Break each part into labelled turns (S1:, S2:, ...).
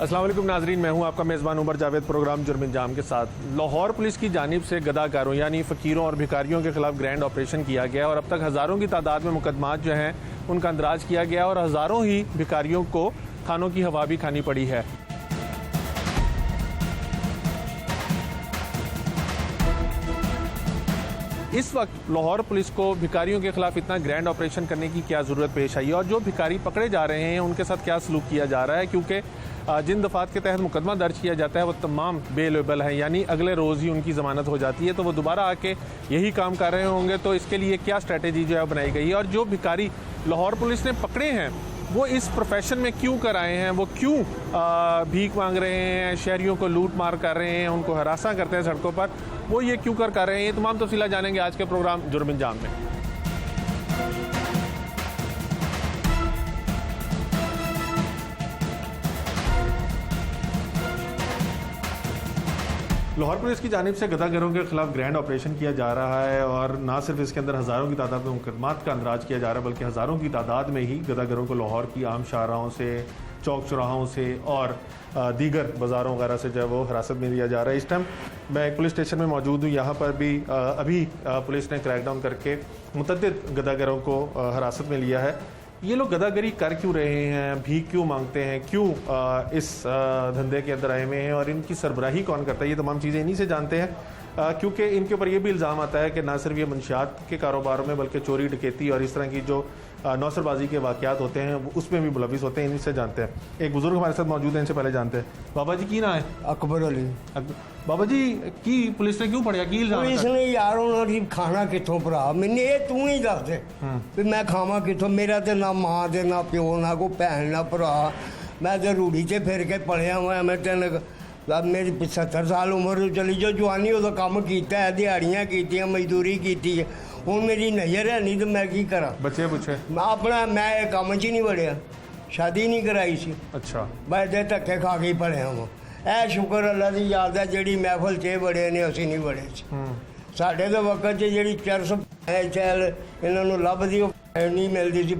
S1: अस्सलाम वालेकुम नाजरीन, मैं हूं आपका मेज़बान उमर जावेद। प्रोग्राम जुर्म इंजाम के साथ लाहौर पुलिस की जानिब से गदाकारों यानी फ़कीरों और भिखारियों के खिलाफ ग्रैंड ऑपरेशन किया गया और अब तक हज़ारों की तादाद में मुकदमात जो हैं उनका अंदराज किया गया और हज़ारों ही भिखारियों को थानों की हवा भी खानी पड़ी है। इस वक्त लाहौर पुलिस को भिखारियों के खिलाफ इतना ग्रैंड ऑपरेशन करने की क्या ज़रूरत पेश आई और जो भिखारी पकड़े जा रहे हैं उनके साथ क्या सलूक किया जा रहा है, क्योंकि जिन दफ़ात के तहत मुकदमा दर्ज किया जाता है वो तमाम बेलेबल है, यानी अगले रोज़ ही उनकी ज़मानत हो जाती है, तो वो दोबारा आके यही काम कर रहे होंगे। तो इसके लिए क्या स्ट्रैटेजी जो है बनाई गई है और जो भिखारी लाहौर पुलिस ने पकड़े हैं वो इस प्रोफेशन में क्यों कर आए हैं, वो क्यों भीख मांग रहे हैं, शहरियों को लूट मार कर रहे हैं, उनको हरासा करते हैं सड़कों पर, वो ये क्यों कर रहे हैं, ये तमाम तफसीलात जानेंगे आज के प्रोग्राम जुर्म इंजाम में। लाहौर पुलिस की जानिब से गदागरों के खिलाफ ग्रैंड ऑपरेशन किया जा रहा है और ना सिर्फ इसके अंदर हज़ारों की तादाद में मुकदमात का अंदराज किया जा रहा है बल्कि हज़ारों की तादाद में ही गदागरों को लाहौर की आम शाहराहों से, चौक चौराहों से और दीगर बाज़ारों वगैरह से जो है वो हिरासत में लिया जा रहा है। इस टाइम मैं एक पुलिस स्टेशन में मौजूद हूँ। यहाँ पर भी अभी पुलिस ने क्रैकडाउन करके मुतअद्दिद गदागरों को हिरासत में लिया है। ये लोग गदागरी कर क्यों रहे हैं, भीख क्यों मांगते हैं, क्यों इस धंधे के अंदर आए हुए हैं और इनकी सरबराही कौन करता है, ये तमाम चीज़ें इन्हीं से जानते हैं। क्योंकि इनके ऊपर ये भी इल्ज़ाम आता है कि ना सिर्फ ये मंशियात के कारोबारों में बल्कि चोरी डकैती और इस तरह की जो नौसरबाजी के वाक़यात होते हैं उसमें भी मुलविस होते हैं, इन्हीं से जानते हैं। एक बुजुर्ग हमारे साथ मौजूद है, इनसे पहले जानते हैं। बाबा जी की ना है
S2: अकबर अली।
S1: बाबा जी की पुलिस ने क्यों पकड़ा, की इल्ज़ाम
S2: पुलिस ने यार उन्होंने खाना कितों भरा, मैंने ये तू ही दस दे भी मैं खावा कितों, मेरा तो ना माँ दे ना प्यो ना कोई भैन ना भरा, मैं तो रूढ़ी से फिर के पढ़िया हुआ, मैं तेन मेरी 75 साल उम्र चली जो जवानी उदो काम किया है, दिहाड़ियाँ की, मजदूरी की है, हूँ मेरी नज़र है नहीं तो मैं की करा।
S1: बच्चे पूछे
S2: अपना मैं काम च ही नहीं बढ़िया, शादी नहीं कराई सी। अच्छा मैं दे धक्के खा के ही पढ़िया वा। ए शुक्र अल्लाह की याद है जी महफल च बड़े ने असी नहीं बड़े साढ़े तो वक्त जी चरस चैल इन्हों लभदी नहीं मिलती सी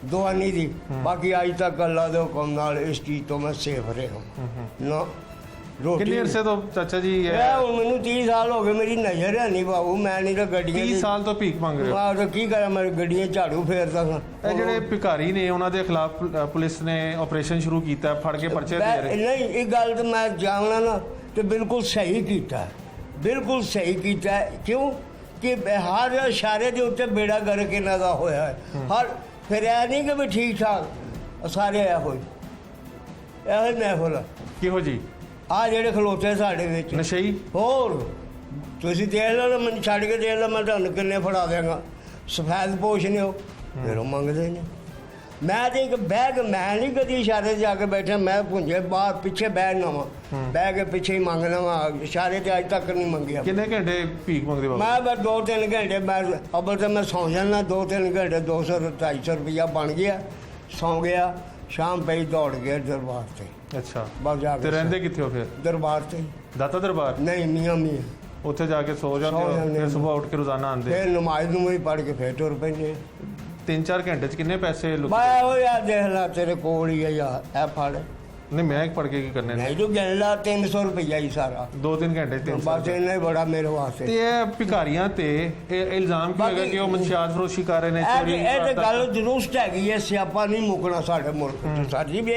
S2: दवानी की, बाकी अज तक अल्लाह के हुक्म नाल इस चीज़ तो मैं सेफ रहा ना।
S1: कितने अरसे तो चाचा जी
S2: मैनू 30 साल हो गए, मेरी नज़र है नहीं बाबू, मैं नहीं तो गड्डियां
S1: 30 साल तो भीख मंग रहे हो
S2: तो की करा, मैं गड्डियां झाड़ू फेरदा सा।
S1: ਜਿਹੜੇ ਭਿਖਾਰੀ ਨੇ ਉਹਨਾਂ ਦੇ ਖਿਲਾਫ ਪੁਲਿਸ ਨੇ ਆਪਰੇਸ਼ਨ ਸ਼ੁਰੂ ਕੀਤਾ, ਫੜ ਕੇ ਪਰਚੇ ਦੇ ਰਹੇ।
S2: नहीं एक गल तो मैं जाना ना तो बिल्कुल सही किया, बिल्कुल सही किया। क्यों कि हर इशारे के उत्ते बेड़ा गर्क इन्हां दा होया है, हर फिर ऐ नहीं कि भी ठीक ठाक सारे ਇਹੋ महफल
S1: ਕਿਹੋ ਜੀ
S2: आ ਜਿਹੜੇ ਖਲੋਤੇ ਸਾਡੇ ਵਿੱਚ
S1: ਨਸ਼ਈ
S2: ਹੋਰ ਤੁਸੀਂ ਦੇਖ ਲਓ, ਮੈਨੂੰ ਛੱਡ ਕੇ ਦੇਖ ਲਓ, ਮੈਂ ਤੁਹਾਨੂੰ ਕਿੰਨੇ ਫੜਾ ਦਿਆਂਗਾ। ਸਫੈਦ ਪੋਸ਼ ਨੇ ਉਹ ਫਿਰ ਉਹ ਮੰਗਦੇ ਨੇ। मैं तो एक बैग मैं नहीं कभी इशारे से जाके बैठा, मैं भुंजे बाहर पीछे बैठना वा, बह के पीछे ही मंगना वा, इशारे से अज तक नहीं मंगे।
S1: कितने घंटे भीख मंगते बाबा?
S2: मैं बस 2-3 घंटे, मैं अब्बल तो मैं सौ जाना 2-3 घंटे, 200-250 रुपया बन गया, सौ गया, शाम पे ही दौड़ गया दरबार से।
S1: अच्छा
S2: बस जाके
S1: रहते कितने हो फिर?
S2: दरबार से।
S1: दाता दरबार
S2: नहीं, मियाँ मियाँ
S1: ਉੱਥੇ ਜਾ ਕੇ ਸੋ ਜਾਂਦੇ ਹੋ, ਫਿਰ ਸਵੇਰ ਉੱਠ ਕੇ ਰੋਜ਼ਾਨਾ ਆਉਂਦੇ,
S2: फिर नमाज नमाज पढ़ के फिर तुर पैंदे।
S1: 3-4 घंटे ਚ ਕਿੰਨੇ ਪੈਸੇ ਲੁੱਟ?
S2: मैं वो यार देख ला तेरे कोल ही है यार, ऐ फड़
S1: नहीं मैं पढ़ के की करने
S2: नहीं तो गिन ला 300 रुपया ही सारा
S1: 2-3 घंटे 300
S2: बस इन्ना ही बड़ा मेरे वास्ते।
S1: ਤੇ ਇਹ ਭਿਖਾਰੀਆਂ ਤੇ ਇਹ ਇਲਜ਼ਾਮ ਕੀ ਹੈਗਾ ਕਿ ਉਹ ਮਨਸ਼ਿਆਤ ਫਰੋਸ਼ੀ ਕਰ ਰਹੇ ਨੇ, ਚੋਰੀ
S2: ਇਹ ਤੇ ਗੱਲ ਦਰੁਸਤ ਹੈਗੀ ਹੈ, ਸਿਆਪਾ ਨਹੀਂ ਮੁੱਕਣਾ ਸਾਡੇ ਮੁਲਕ ਚ ਸਾਡੀ ਵੀ।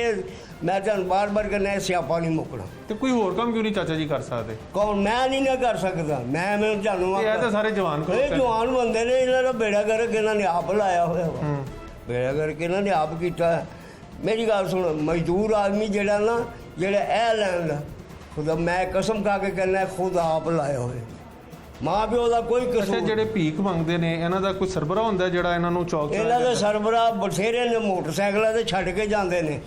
S2: ਮੈਂ ਤੁਹਾਨੂੰ ਬਾਰ-ਬਾਰ ਕਹਿੰਦਾ ਇਹ ਸਿਆਪਾ ਨਹੀਂ ਮੁੱਕਣਾ।
S1: ਤੇ ਕੋਈ ਹੋਰ ਕੰਮ ਕਿਉਂ ਨਹੀਂ ਚਾਚਾ ਜੀ ਕਰ ਸਕਦੇ?
S2: ਕੌਣ? ਮੈਂ ਨਹੀਂ ਨਾ ਕਰ ਸਕਦਾ, ਮੈਂ ਤੁਹਾਨੂੰ
S1: ਇਹ ਤਾਂ ਸਾਰੇ ਜਵਾਨ ਕੋਲ
S2: ਇਹ ਜਵਾਨ ਬੰਦੇ ਨੇ, ਇਹਨਾਂ ਦਾ ਬੇੜਾ ਗਰਕ ਇਹਨਾਂ ਨੇ ਆਪ ਲਾਇਆ ਹੋਇਆ ਵਾ, ਬੇੜਾ ਗਰਕ ਇਹਨਾਂ ਨੇ ਆਪ ਕੀਤਾ। ਮੇਰੀ ਗੱਲ ਸੁਣ, ਮਜ਼ਦੂਰ ਆਦਮੀ ਜਿਹੜਾ ਨਾ, ਜਿਹੜਾ ਇਹ ਲੈਣ ਦਾ ਖੁਦਾ ਮੈਂ ਕਸਮ ਖਾ ਕੇ ਕਹਿੰਦਾ ਖੁਦ ਆਪ ਲਾਇਆ ਹੋਇਆ, ਮਾਂ ਪਿਓ ਦਾ ਕੋਈ ਕਸੂਰ।
S1: ਜਿਹੜੇ ਭੀਖ ਮੰਗਦੇ ਨੇ ਇਹਨਾਂ ਦਾ ਕੋਈ ਸਰਬਰਾ ਹੁੰਦਾ ਜਿਹੜਾ ਇਹਨਾਂ ਨੂੰ ਚੌਕ
S2: ਇਹਨਾਂ ਦਾ ਸਰਬਰਾ ਬਥੇਰੇ ਨੇ ਮੋਟਰਸਾਈਕਲਾਂ ਤੇ ਛੱਡ ਕੇ ਜਾਂਦੇ ਨੇ,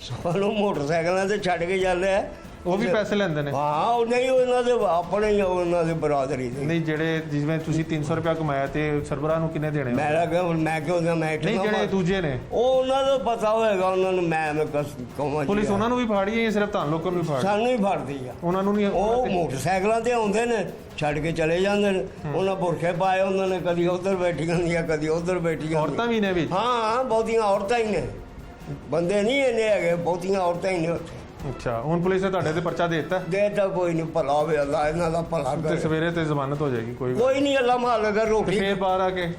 S2: ਸਾਨੂੰ ਮੋਟਰਸਾਈਕਲਾਂ ਤੇ ਛੱਡ ਕੇ ਜਾਂਦੇ ਆ,
S1: ਉਹ ਵੀ ਪੈਸੇ ਲੈਂਦੇ ਨੇ।
S2: ਹਾਂ ਉਹ ਨਹੀਂ, ਉਹਨਾਂ ਦੇ ਆਪਣੇ ਹੀ ਉਹਨਾਂ ਦੇ ਬਰਾਦਰੀ ਦੇ
S1: ਨਹੀਂ। ਜਿਹੜੇ ਜਿਵੇਂ ਤੁਸੀਂ 300 ਰੁਪਇਆ ਕਮਾਇਆ ਤੇ ਸਰਬਰਾ ਨੂੰ ਕਿੰਨੇ ਦੇਣੇ?
S2: ਮੈਂ ਲੱਗਾ ਮੈਂ ਕਿਉਂ ਦਾ ਮੈਂ
S1: ਨਹੀਂ, ਜਿਹੜੇ ਦੂਜੇ ਨੇ
S2: ਉਹ ਉਹਨਾਂ ਦਾ ਪਤਾ ਹੋਏਗਾ ਉਹਨਾਂ ਨੂੰ। ਮੈਂ ਕਹਾਂ
S1: ਪੁਲਿਸ ਉਹਨਾਂ ਨੂੰ ਵੀ ਫਾੜੀ ਹੈ, ਸਿਰਫ ਤੁਹਾਨੂੰ ਲੋਕਾਂ ਨੂੰ ਵੀ ਫਾੜੀ?
S2: ਸਾਨੂੰ ਹੀ ਫੜਦੀ ਆ,
S1: ਉਹਨਾਂ ਨੂੰ ਨਹੀਂ।
S2: ਉਹ ਮੋਟਰਸਾਈਕਲਾਂ ਤੇ ਆਉਂਦੇ ਨੇ, ਛੱਡ ਕੇ ਚਲੇ ਜਾਂਦੇ ਨੇ, ਉਹਨਾਂ ਬੁਰਖੇ ਪਾਏ ਹੁੰਦੇ ਨੇ, ਕਦੀ ਉੱਧਰ ਬੈਠੀਆਂ ਹੁੰਦੀਆਂ ਕਦੀ ਉੱਧਰ ਬੈਠੀਆਂ।
S1: ਔਰਤਾਂ ਵੀ ਨੇ ਵਿੱਚ?
S2: ਹਾਂ ਬਹੁਤੀਆਂ ਔਰਤਾਂ ਹੀ ਨੇ, ਬੰਦੇ ਨਹੀਂ ਇੰਨੇ ਹੈਗੇ, ਬਹੁਤੀਆਂ ਔਰਤਾਂ ਹੀ ਨੇ ਉੱਥੇ।
S1: ਅੱਛਾ, ਹੁਣ ਪੁਲਿਸ ਨੇ ਤੁਹਾਡੇ ਤੇ ਪਰਚਾ ਦੇ ਦਿੱਤਾ
S2: ਦੇ ਤਾਂ ਕੋਈ ਨਹੀਂ, ਭਲਾ ਹੋਵੇ ਅੱਲਾ ਇਹਨਾਂ ਦਾ ਭਲਾ
S1: ਤੇ
S2: ਕਰੇ।
S1: ਸਵੇਰੇ ਤੇ ਜ਼ਮਾਨਤ ਹੋ ਜਾਏਗੀ ਕੋਈ
S2: ਕੋਈ ਨਹੀਂ, ਅੱਲਾ ਮਾਲ ਅਗਰ
S1: ਤੇ
S2: ਰੋਟੀ
S1: ਫੇਰ ਬਾਹਰ ਆ ਕੇ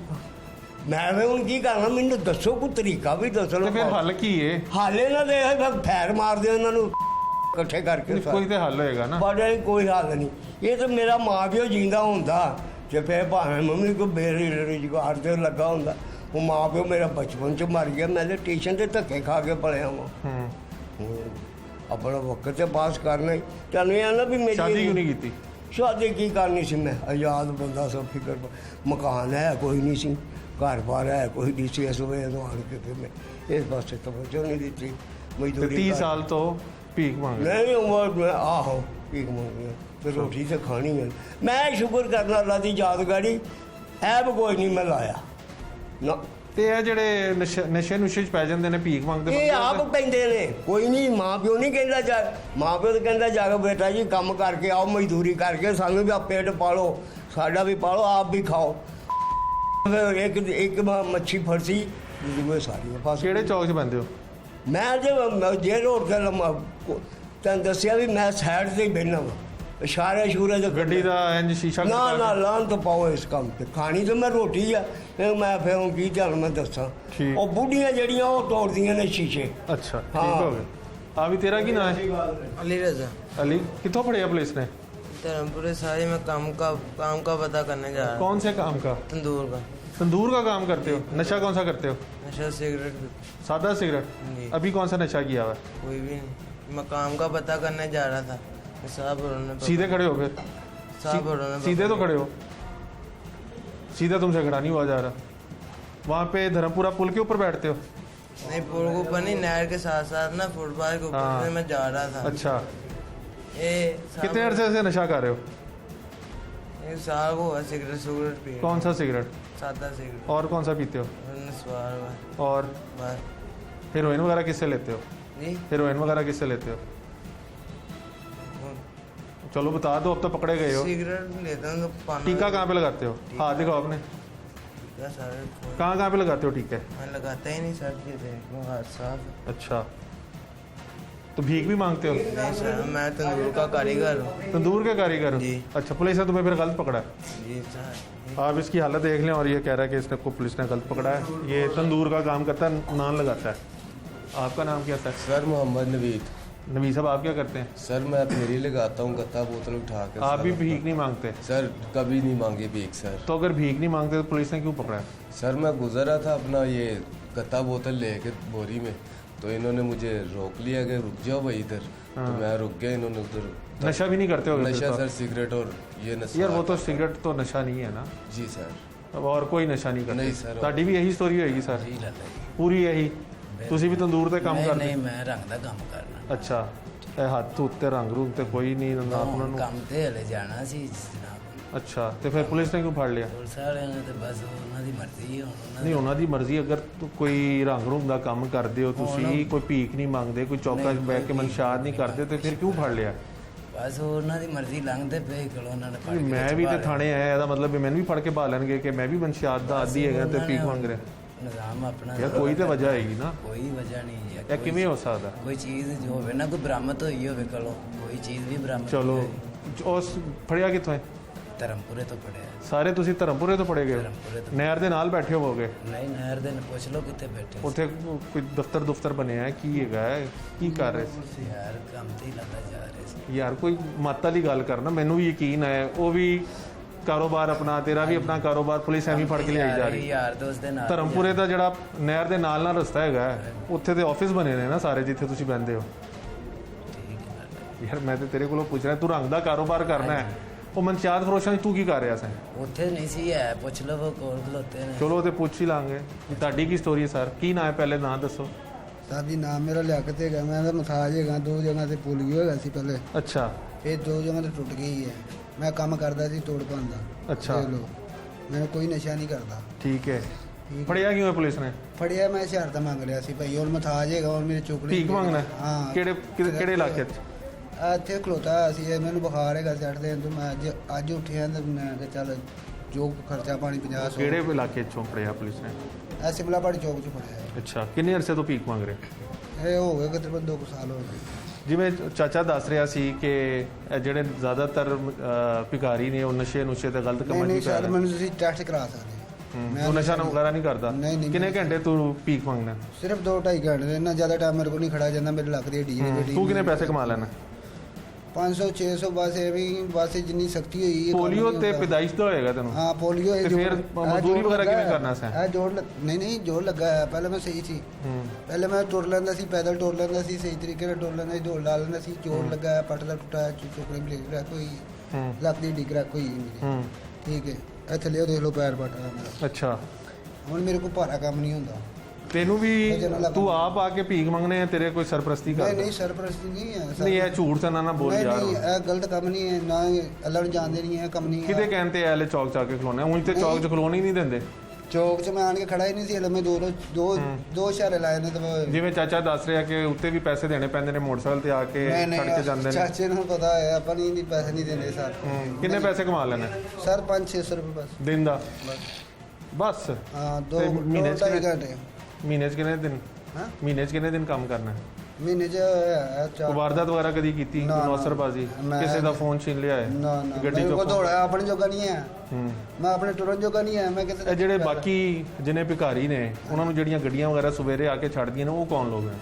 S2: ਮੈਂ ਵੀ ਹੁਣ ਕੀ ਕਰਨਾ, ਮੈਨੂੰ ਦੱਸੋ ਕੋਈ ਤਰੀਕਾ ਵੀ ਦੱਸੋ।
S1: ਤੇ ਫਿਰ ਹੱਲ ਕੀ ਏ?
S2: ਹਾਲੇ ਨਾ ਦੇ ਫੈਰ ਮਾਰ ਦਿਓ ਇਹਨਾਂ ਨੂੰ ਇਕੱਠੇ ਕਰਕੇ
S1: ਕੋਈ ਤੇ ਹੱਲ ਹੋਏਗਾ ਨਾ।
S2: ਬਾੜੇ ਕੋਈ ਹੱਲ ਨਹੀਂ, ਇਹ ਤਾਂ ਮੇਰਾ ਮਾਂ ਪਿਓ ਜਿੰਦਾ ਹੁੰਦਾ ਤੇ ਫਿਰ ਭਾਵੇਂ ਮੰਮੀ ਕੋ ਬੇਰੁਜ਼ਗਾਰ ਤੇ ਲੱਗਾ ਹੁੰਦਾ, ਉਹ ਮਾਂ ਪਿਓ ਮੇਰਾ ਬਚਪਨ ਚ ਮਰ ਗਿਆ, ਮੈਂ ਤੇ ਟਿਊਸ਼ਨ ਤੇ ਧੱਕੇ ਖਾ ਕੇ ਪਲਿਆ ਵਾਂ। ਆਪਣਾ ਵਕਤ ਤੇ ਪਾਸ ਕਰਨਾ ਹੀ ਤੁਹਾਨੂੰ ਇਹ ਨਾ ਵੀ ਮੇਰੀ
S1: ਸ਼ਾਦੀ ਕਿਉਂ ਨਹੀਂ ਕੀਤੀ?
S2: ਸ਼ਾਦੀ ਕੀ ਕਰਨੀ ਸੀ, ਮੈਂ ਆਜ਼ਾਦ ਬੰਦਾ ਸਭ ਫਿਕਰ, ਮਕਾਨ ਹੈ ਕੋਈ ਨਹੀਂ ਸੀ, ਘਰ-ਬਾਰ ਹੈ ਕੋਈ ਨਹੀਂ ਸੀ, ਇਸ ਵੇਲੇ ਤੋਂ ਆਣ ਕੇ ਫਿਰ ਮੈਂ ਇਸ ਪਾਸੇ ਤਵੱਜੋ ਨਹੀਂ ਦਿੱਤੀ।
S1: ਤੇ
S2: ਮਜ਼ਦੂਰੀ
S1: 30
S2: ਕਰ-
S1: ਸਾਲ ਤੋਂ ਭੀਖ ਮੰਗ ਰਹੇ।
S2: ਨਹੀਂ ਉਮਰ ਮੈਂ ਆਹੋ ਭੀਖ ਮੰਗੀ ਤੇ ਰੋਟੀ ਤੇ ਖਾਣੀ ਹੈ। ਮੈਂ ਸ਼ੁਕਰ ਕਰਨਾ ਅੱਲਾ ਦੀ ਯਾਦਗਾਰੀ ਐਬ ਕੋਈ ਨਹੀਂ ਮੈਂ ਲਾਇਆ ਨਾ।
S1: ਤੇ ਇਹ ਜਿਹੜੇ ਨਸ਼ੇ ਨੁਸ਼ੇ ਚ ਪੈ ਜਾਂਦੇ ਨੇ ਭੀਖ ਮੰਗਦੇ
S2: ਇਹ ਆਪ ਪੈਂਦੇ ਨੇ, ਕੋਈ ਨਹੀਂ, ਮਾਂ ਪਿਓ ਨਹੀਂ ਕਹਿੰਦਾ ਜਾ, ਮਾਂ ਪਿਓ ਤਾਂ ਕਹਿੰਦਾ ਜਾ ਕੇ ਬੇਟਾ ਜੀ ਕੰਮ ਕਰਕੇ ਆਓ, ਮਜ਼ਦੂਰੀ ਕਰਕੇ ਸਾਨੂੰ ਵੀ ਆ ਪੇਟ ਪਾਲੋ, ਸਾਡਾ ਵੀ ਪਾਲੋ, ਆਪ ਵੀ ਖਾਓ। ਫਿਰ ਇੱਕ ਮੱਛੀ ਫੜਸੀ, ਦੂਜੇ ਸਾਰੀਆਂ ਫਸ
S1: ਕਿਹੜੇ ਚੌਕ 'ਚ ਬੰਦੇ ਹੋ?
S2: ਮੈਂ ਜੇ ਰੋਡ ਤੇ ਤੈਨੂੰ ਦੱਸਿਆ ਵੀ ਮੈਂ ਸਾਈਡ ਤੇ ਹੀ ਬਹਿਣਾ ਵਾ, ਇਸ਼ਾਰੇ ਸ਼ੂਰੇ ਦੇ
S1: ਗੱਡੀ ਦਾ ਇੰਜ ਸ਼ੀਸ਼ਾ
S2: ਨਾ
S1: ਖੜਕਾ
S2: ਨਾ
S1: ਕੇ?
S2: ਲਾਨ ਤੋਂ ਪਾਓ ਇਸ ਕੰਮ ਤੇ, ਖਾਣੀ ਤਾਂ ਮੈਂ ਰੋਟੀ ਆ, ਇਹ ਮੈਂ ਫਿਰ ਹੁਣ ਕੀ ਤੁਹਾਨੂੰ ਮੈਂ ਦੱਸਾਂ।
S1: ਠੀਕ।
S2: ਉਹ ਬੁੱਢੀਆਂ ਜਿਹੜੀਆਂ ਉਹ ਤੋੜਦੀਆਂ ਨੇ ਸ਼ੀਸ਼ੇ।
S1: ਅੱਛਾ, ਠੀਕ
S2: ਹਾਂ।
S1: ਹੋ ਗਿਆ। ਆ ਵੀ ਤੇਰਾ ਕੀ ਨਾਂ ਹੈ?
S3: अली रजा
S1: अली, कितों पढ़े पुलिस ने?
S3: धर्मपुरे सारे में काम का पता करने जा रहा
S1: कौन से काम का?
S3: हूँ। तंदूर का
S1: तंदूर का काम करते हो? नशा कौन सा करते हो?
S3: नशा सिगरेट भी,
S1: सादा सिगरेट?
S3: जी।
S1: अभी कौन सा नशा किया हुआ है?
S3: कोई भी नहीं। मैं काम का पता करने जा रहा था, साहब उन्होंने
S1: सीधे खड़े हो फिर?
S3: साहब उन्होंने
S1: सीधे तो खड़े हो, सीधा तुमसे खड़ा नहीं हुआ जा रहा। वहाँ पे धर्मपुरा पुल के ऊपर बैठते हो?
S3: नहीं, पुल के ऊपर नहीं, नहर के साथ साथ ना फुटपाथ के ऊपर
S1: हाँ।
S3: से मैं जा रहा था।
S1: अच्छा,
S3: ये साहब-
S1: कितने अरसे से नशा कर रहे हो?
S3: एक साल को हुआ सिगरेट पी,
S1: कौन सा सिगरेट?
S3: सादा सिगरेट,
S1: और कौन सा पीते हो?
S3: नस्वार बस।
S1: और हेरोइन वगैरह किससे लेते हो?
S3: जी
S1: हेरोइन वगैरह किससे लेते हो? चलो बता दो, अब तो पकड़े गए हो।
S3: सिगरेट लेता हूँ तो पाना
S1: टीका कहाँ पे लगाते हो? हाथ दिखाओ अपने।
S3: टीका सारे
S1: कहाँ पे लगाते हो टीके?
S3: मैं लगाता ही नहीं सर, ये देखो हाथ साफ है।
S1: अच्छा, तो भीख भी मांगते हो?
S3: नहीं सर, मैं तंदूर का कारीगर हूँ।
S1: तंदूर के कारीगर हो?
S3: जी।
S1: अच्छा, पुलिस ने तुम्हें फिर गलत पकड़ा है?
S3: जी सर।
S1: आप इसकी हालत देख लें, और ये कह रहा है कि इसने को पुलिस ने गलत पकड़ा है। ये तंदूर का काम करता है, नान लगाता है। आपका नाम क्या था?
S4: सर मोहम्मद नवीद।
S1: नबी साहब, आप क्या करते हैं?
S4: सर मैं फेरी लगाता हूँ, गत्ता बोतल उठा के।
S1: आप भी
S4: सर,
S1: भीख नहीं मांगते?
S4: सर कभी नहीं मांगी भीख सर।
S1: तो अगर भीख नहीं मांगते तो पुलिस ने क्यों पकड़ा है?
S4: सर मैं गुजर रहा था अपना ये गत्ता बोतल लेके बोरी में, तो इन्होंने मुझे रोक लिया कि रुक जाओ भाई इधर। तो मैं रुक गया, इन्होंने उधर।
S1: नशा भी नहीं करते हो?
S4: नशा सर सिगरेट और ये नशा।
S1: यार वो तो सिगरेट तो नशा नहीं है ना।
S4: जी सर।
S1: अब और कोई नशा नहीं करते?
S4: नहीं सर।
S1: ਤੁਹਾਡੀ ਵੀ ਇਹੀ ਸਟੋਰੀ ਹੋਏਗੀ ਸਰ? ਪੂਰੀ ਇਹੀ? ਤੁਸੀਂ ਵੀ ਤੰਦੂਰ ਤੇ ਕੰਮ ਕਰਦੇ?
S5: ਨਹੀਂ, ਮੈਂ ਰੰਗ ਦਾ ਕੰਮ ਕਰਨਾ।
S1: ਅੱਛਾ, ਇਹ ਹੱਥ ਉੱਤੇ ਰੰਗ ਰੂਪ ਤੇ ਕੋਈ ਨਹੀਂ ਦਿੰਦਾ ਉਹਨਾਂ ਨੂੰ?
S5: ਕੰਮ ਤੇ ਹਲੇ ਜਾਣਾ ਸੀ ਜਨਾਬ।
S1: ਅੱਛਾ, ਤੇ ਫਿਰ ਪੁਲਿਸ ਨੇ ਕਿਉਂ ਫੜ ਲਿਆ?
S5: ਪੁਲਿਸ ਵਾਲਿਆਂ ਨੇ ਤੇ ਬਸ ਉਹਨਾਂ ਦੀ ਮਰਜ਼ੀ ਹੈ, ਹੁਣ
S1: ਨਹੀਂ, ਉਹਨਾਂ ਦੀ ਮਰਜ਼ੀ। ਅਗਰ ਕੋਈ ਰੰਗ ਰੂਪ ਦਾ ਕੰਮ ਕਰਦੇ ਹੋ ਤੁਸੀਂ, ਕੋਈ ਭੀਖ ਨਹੀਂ ਮੰਗਦੇ, ਕੋਈ ਚੌਕਾ 'ਚ ਬਹਿ ਕੇ ਮਨਸ਼ਾਦ ਨਹੀਂ ਕਰਦੇ, ਤੇ ਫਿਰ ਕਿਉਂ ਫੜ ਲਿਆ?
S5: ਬਸ ਉਹਨਾਂ ਦੀ ਮਰਜ਼ੀ ਲੰਘਦੇ ਪਏ ਕੋਲ, ਉਹਨਾਂ ਨੇ ਫੜ ਕੇ
S1: ਮੈਂ ਵੀ ਤੇ ਥਾਣੇ ਆਇਆ, ਇਹਦਾ ਮਤਲਬ ਵੀ ਮੈਨੂੰ ਵੀ ਫੜ ਕੇ ਪਾ ਲੈਣਗੇ ਕਿ ਮੈਂ ਵੀ ਮਨਸ਼ਾਦ ਦਾ ਆਦੀ ਹੈਗਾ ਤੇ ਭੀਖ ਮੰਗ ਰਿਹਾ।
S5: ਨਿਜ਼ਾਮ ਆਪਣਾ
S1: ਯਾਰ ਕੋਈ ਤੇ ਵਜ੍ਹਾ ਹੈਗੀ ਨਾ।
S5: ਕੋਈ ਵਜ੍ਹਾ ਨਹੀਂ ਹੈ।
S1: ਇਹ ਕਿਵੇਂ ਹੋ ਸਕਦਾ?
S5: ਕੋਈ ਚੀਜ਼ ਜੋ ਹੋਵੇ ਨਾ, ਕੋਈ ਬਰਾਮਦ ਹੋਈ ਹੋਵੇ ਕੋਲੋਂ, ਕੋਈ ਚੀਜ਼ ਵੀ ਬਰਾਮਦ
S1: ਚਲੋ,
S5: ਹੋਈ।
S1: ਉਸ ਫੜਿਆ ਕਿੱਥੋਂ ਹੈ?
S5: ਧਰਮਪੁਰੇ ਤੋਂ ਪੜਿਆ।
S1: ਸਾਰੇ ਤੁਸੀਂ ਧਰਮਪੁਰੇ ਤੋਂ ਪੜੇ ਗਏ ਹੋ?
S5: ਧਰਮਪੁਰੇ ਤੋਂ।
S1: ਨਹਿਰ ਦੇ ਨਾਲ ਬੈਠੇ ਹੋਵੋਗੇ?
S5: ਨਹੀਂ, ਨਹਿਰ ਦੇ ਨੇ ਪੁੱਛ ਲਓ ਕਿੱਥੇ ਬੈਠੇ ਸੀ।
S1: ਉੱਥੇ ਕੋਈ ਦਫ਼ਤਰ ਬਣਿਆ ਹੈ, ਕੀ ਹੈਗਾ ਹੈ, ਕੀ ਕਰ ਰਹੇ ਸੀ?
S5: ਯਾਰ ਕੰਮ ਤੇ ਹੀ ਲੱਗਾ ਜਾ ਰਹੇ ਸੀ।
S1: ਯਾਰ ਕੋਈ ਮੱਤ ਵਾਲੀ ਗੱਲ ਕਰਨਾ, ਮੈਨੂੰ ਵੀ ਯਕੀਨ ਹੈ ਉਹ ਵੀ ਕਾਰੋਬਾਰ ਆਪਣਾ, ਤੇਰਾ ਵੀ ਆਪਣਾ ਕਾਰੋਬਾਰ, ਪੁਲਿਸ ਐਵੇਂ ਫੜ ਕੇ ਲਿਆਈ ਜਾ ਰਹੀ।
S5: ਯਾਰ ਦੋਸਤ ਦੇ ਨਾਲ
S1: ਧਰਮਪੁਰੇ ਦਾ ਜਿਹੜਾ ਨਹਿਰ ਦੇ ਨਾਲ ਰਸਤਾ ਹੈਗਾ, ਉੱਥੇ ਤੇ ਆਫਿਸ ਬਣੇ ਨੇ ਨਾ ਸਾਰੇ, ਜਿੱਥੇ ਤੁਸੀਂ ਬਹਿੰਦੇ ਹੋ। ਯਾਰ ਮੈਂ ਤੇ ਤੇਰੇ ਕੋਲੋਂ ਪੁੱਛ ਰਿਹਾ, ਤੂੰ ਰੰਗ ਦਾ ਕਾਰੋਬਾਰ ਕਰਨਾ ਹੈ, ਉਹ ਮਨਸ਼ਾਦ ਫਰੋਸ਼ਾਂ 'ਚ ਤੂੰ ਕੀ ਕਰ ਰਿਹਾ ਸੈਂ?
S5: ਉੱਥੇ ਨਹੀਂ ਸੀ ਹੈ, ਪੁੱਛ ਲਵੋ ਕੋਲ ਖਲੋਤੇ ਨੇ।
S1: ਚਲੋ ਤੇ ਪੁੱਛ ਹੀ ਲਾਂਗੇ। ਤੁਹਾਡੀ ਕੀ ਸਟੋਰੀ ਹੈ ਸਰ? ਕੀ ਨਾਂ ਹੈ? ਪਹਿਲੇ ਨਾਂ ਦੱਸੋ।
S6: ਸਾਡੀ ਨਾਮ ਮੇਰਾ ਲਿਆਕਤ ਹੈਗਾ, ਮੈਂ ਤਾਂ ਮਸਾਜ ਹੈਗਾ। 2 ਜਗ੍ਹਾ ਤੇ ਪੁਲ ਗਿਆ ਹੋਇਆ ਸੀ ਪਹਿਲੇ,
S1: ਅੱਛਾ
S6: ਫਿਰ 2 ਜਗ੍ਹਾ ਤੇ ਟੁੱਟ ਗਈ ਹੈ। ਮੈਂ ਕੰਮ ਕਰਦਾ ਸੀ ਤੋੜ ਪਾਉਣ ਦਾ।
S1: ਅੱਛਾ।
S6: ਦੇਖ ਲਓ, ਮੈਂ ਕੋਈ ਨਸ਼ਾ ਨਹੀਂ ਕਰਦਾ।
S1: ਠੀਕ ਹੈ।
S6: ਠੀਕ।
S1: ਫੜਿਆ ਕਿਉਂ ਹੈ ਪੁਲਿਸ ਨੇ?
S6: ਫੜਿਆ ਮੈਂ ਹੁਸ਼ਿਆਰਤਾ ਮੰਗ ਲਿਆ ਸੀ ਭਾਈ, ਔਰ ਮਥਾਜ ਹੈਗਾ, ਔਰ ਮੇਰੇ ਚੁਕਲੀ
S1: ਭੀਖ ਮੰਗਣਾ ਹੈ?
S6: ਹਾਂ।
S1: ਕਿਹੜੇ ਇਲਾਕੇ 'ਚ?
S6: ਇੱਥੇ ਖਲੋਤਾ ਹੋਇਆ ਸੀ, ਮੈਨੂੰ ਬੁਖਾਰ ਹੈਗਾ 60 ਦਿਨ ਤੋਂ। ਮੈਂ ਅੱਜ ਉੱਠਿਆ ਤੇ ਮੈਂ ਕਿਹਾ ਚੱਲ ਜੋ ਖਰਚਾ ਪਾਣੀ 50
S1: ਕਿਹੜੇ ਇਲਾਕੇ 'ਚੋਂ ਫੜਿਆ ਪੁਲਿਸ ਨੇ?
S6: ਐ ਸਿਮਲਾ ਪਹਾੜੀ ਚੌਕ 'ਚ ਫੜਿਆ ਹੈ।
S1: ਅੱਛਾ, ਕਿੰਨੇ ਅਰਸੇ ਤੋਂ ਭੀਖ ਮੰਗ ਰਹੇ?
S6: ਇਹ ਹੋ ਗਏ ਤਕਰੀਬਨ 2 ਸਾਲ ਹੋ ਗਏ।
S1: ਜਿਵੇਂ ਚਾਚਾ ਦੱਸ ਰਿਹਾ ਸੀ ਕਿ ਇਹ ਜਿਹੜੇ ਜ਼ਿਆਦਾਤਰ ਭਿਖਾਰੀ ਨੇ ਉਹ ਨਸ਼ੇ ਤੇ ਗਲਤ
S6: ਨਹੀਂ
S1: ਕੰਮਾਂ 'ਚ
S6: ਨਹੀਂ
S1: ਹੀ ਪੈ
S6: ਸਰ
S1: ਰਹੇ
S6: ਮੈਨੂੰ ਤੁਸੀਂ ਟੈਸਟ ਕਰਾ ਸਕਦੇ
S1: ਤੂੰ ਨਸ਼ਾ ਵਗੈਰਾ ਨਹੀਂ ਕਰਦਾ
S6: ਨਹੀਂ, ਨਹੀਂ,
S1: ਕਿੰਨੇ ਘੰਟੇ ਤੂੰ ਭੀਖ ਮੰਗਦਾ
S6: ਸਿਰਫ 2-2.5 ਘੰਟੇ ਇੰਨਾ ਜ਼ਿਆਦਾ ਟਾਈਮ ਮੇਰੇ ਕੋਲ ਨਹੀਂ ਖੜਾ ਜਾਂਦਾ ਮੇਰੇ ਲੱਗ ਦੀ ਢੀ
S1: ਤੂੰ ਕਿੰਨੇ ਪੈਸੇ ਕਮਾ ਲੈਣਾ
S6: 500-600 ਬਸ ਐਵੇਂ ਹੀ ਬਸ ਜਿੰਨੀ ਸਖਤੀ ਹੋਈ ਹੈ
S1: ਪੋਲੀਓ ਤੇ ਪੈਦਾਇਸ਼ ਦਾ ਹੋਏਗਾ ਤੈਨੂੰ
S6: ਹਾਂ ਪੋਲੀਓ
S1: ਤੇ ਫਿਰ ਮਜ਼ਦੂਰੀ ਵਗੈਰਾ ਕਿਵੇਂ ਕਰਨਾ ਸੀ?
S6: ਇਹ ਜੋੜ ਨਹੀਂ ਜੋੜ ਲੱਗਾ ਹੈ ਪਹਿਲੇ ਮੈਂ ਸਹੀ ਸੀ ਪਹਿਲੇ ਮੈਂ ਟੁਰ ਲੈਂਦਾ ਸੀ ਪੈਦਲ ਟੁਰ ਲੈਂਦਾ ਸੀ ਸਹੀ ਤਰੀਕੇ ਨਾਲ ਟੁਰ ਲੈਂਦਾ ਸੀ ਦੌੜ ਲਾ ਲੈਂਦਾ ਸੀ ਜੋੜ ਲੱਗਾ ਹੈ ਪੱਟ ਦਾ ਟੁੱਟਾ ਚੋਕੜੇ ਬਲੇਡ ਰੈਕ ਹੋਈ ਲੱਕ ਦੀ ਡਿਗ ਰੈਕ ਹੋਈ ਮੇਰੀ ਠੀਕ ਹੈ ਇਹ ਥੱਲੇ ਉਹ ਦੇਖ ਲਓ ਪੈਰ ਪੱਟ ਮੇਰਾ
S1: ਅੱਛਾ
S6: ਹੁਣ ਮੇਰੇ ਕੋਲ ਭਾਰਾ ਕੰਮ ਨਹੀਂ ਹੁੰਦਾ
S1: ਤੈਨੂੰ ਵੀ ਤੂੰ ਆਪ ਆ ਕੇ ਭੀਖ ਮੰਗਣੇ ਆ ਤੇਰੇ ਕੋਈ ਸਰਪ੍ਰਸਤੀ
S6: ਨਹੀਂ
S1: ਕਰਦਾ
S6: ਨਹੀਂ ਸਰਪ੍ਰਸਤੀ ਨਹੀਂ ਹੈ
S1: ਨਹੀਂ ਇਹ ਝੂਠ ਤਾਂ ਨਾ ਬੋਲ
S6: ਨਹੀਂ
S1: ਯਾਰ
S6: ਨਹੀਂ ਇਹ ਗਲਤ ਕੰਮ ਨਹੀਂ ਹੈ ਨਾ ਅੱਲਾ ਨੂੰ ਜਾਣਦੇ ਨਹੀਂ ਹੈ ਕੰਮ ਨਹੀਂ ਹੈ
S1: ਕਿਤੇ ਕਹਿੰਦੇ ਐਲੇ ਚੌਕ ਚਾ ਕੇ ਖਲੋਣਾ ਉਂਝ ਤੇ ਚੌਕ 'ਚ ਖਲੋਣ ਹੀ ਨਹੀਂ ਦਿੰਦੇ
S6: ਚੌਕ 'ਚ ਮੈਂ ਆਣ ਕੇ ਖੜਾ ਹੀ ਨਹੀਂ ਸੀ ਹਲੇ ਮੈਂ ਦੋ ਇਸ਼ਾਰੇ ਲਾਏ ਨੇ ਤੇ
S1: ਜਿਵੇਂ ਚਾਚਾ ਦੱਸ ਰਿਹਾ ਕਿ ਉੱਤੇ ਵੀ ਪੈਸੇ ਦੇਣੇ ਪੈਂਦੇ ਨੇ ਮੋਟਰਸਾਈਕਲ ਤੇ ਆ ਕੇ
S6: ਨਹੀਂ
S1: ਖੜ ਕੇ ਜਾਂਦੇ
S6: ਨਹੀਂ
S1: ਨੇ
S6: ਚਾਚੇ ਨੂੰ ਪਤਾ ਹੈ ਆਪਾਂ ਨਹੀਂ ਪੈਸੇ ਨਹੀਂ ਦਿੰਦੇ ਸਰ
S1: ਕਿੰਨੇ ਪੈਸੇ ਕਮਾ ਲੈਣੇ
S6: ਸਰ 500-600 ਰੁਪਏ ਬਸ
S1: ਦਿਨ ਦਾ ਬਸ
S6: ਹਾਂ ਦੋ
S1: ਤੇ ਮਹੀਨੇ 'ਚ
S6: 2.5
S1: ਕਿੰਨੇ-
S6: ਘੰਟੇ
S1: ਮਹੀਨੇ 'ਚ ਕਿੰਨੇ ਦਿਨ
S6: ਹਾਂ
S1: ਮਹੀਨੇ 'ਚ ਕਿੰਨੇ ਦਿਨ ਕੰਮ ਕਰਨਾ ਹੈ?
S6: ਮਹੀਨੇ 'ਚ
S1: ਕੋਈ ਵਾਰਦਾਤ ਵਗੈਰਾ ਕਦੀ ਕੀਤੀ
S6: ਨਾ, ਨਾ।
S1: ਨੌਸਰਬਾਜ਼ੀ
S6: ਮੈਂ-
S1: ਕਿਸੇ ਦਾ ਫੋਨ ਛੀਨ ਲਿਆ ਹੈ
S6: ਨਾ ਨਾ
S1: ਗੱਡੀ
S6: ਮੇਰੇ
S1: ਚੋਂ
S6: ਕੋਲ ਦੌੜਾ ਆਪਣੇ ਜੋਗਾ ਨਹੀਂ ਹੈ
S1: ਹੂੰ
S6: ਮੈਂ ਆਪਣੇ ਟੁਰਨ ਜੋਗਾ ਨਹੀਂ ਹੈ ਮੈਂ ਕਿਸੇ
S1: ਇਹ ਜਿਹੜੇ ਬਾਕੀ ਜਿਹਨੇ ਭਿਖਾਰੀ ਨੇ ਉਹਨਾਂ ਨੂੰ ਜਿਹੜੀਆਂ ਗੱਡੀਆਂ ਵਗੈਰਾ ਸਵੇਰੇ ਆ ਕੇ ਛੱਡਦੀਆਂ ਨੇ ਉਹ ਕੌਣ ਲੋਕ ਹੈ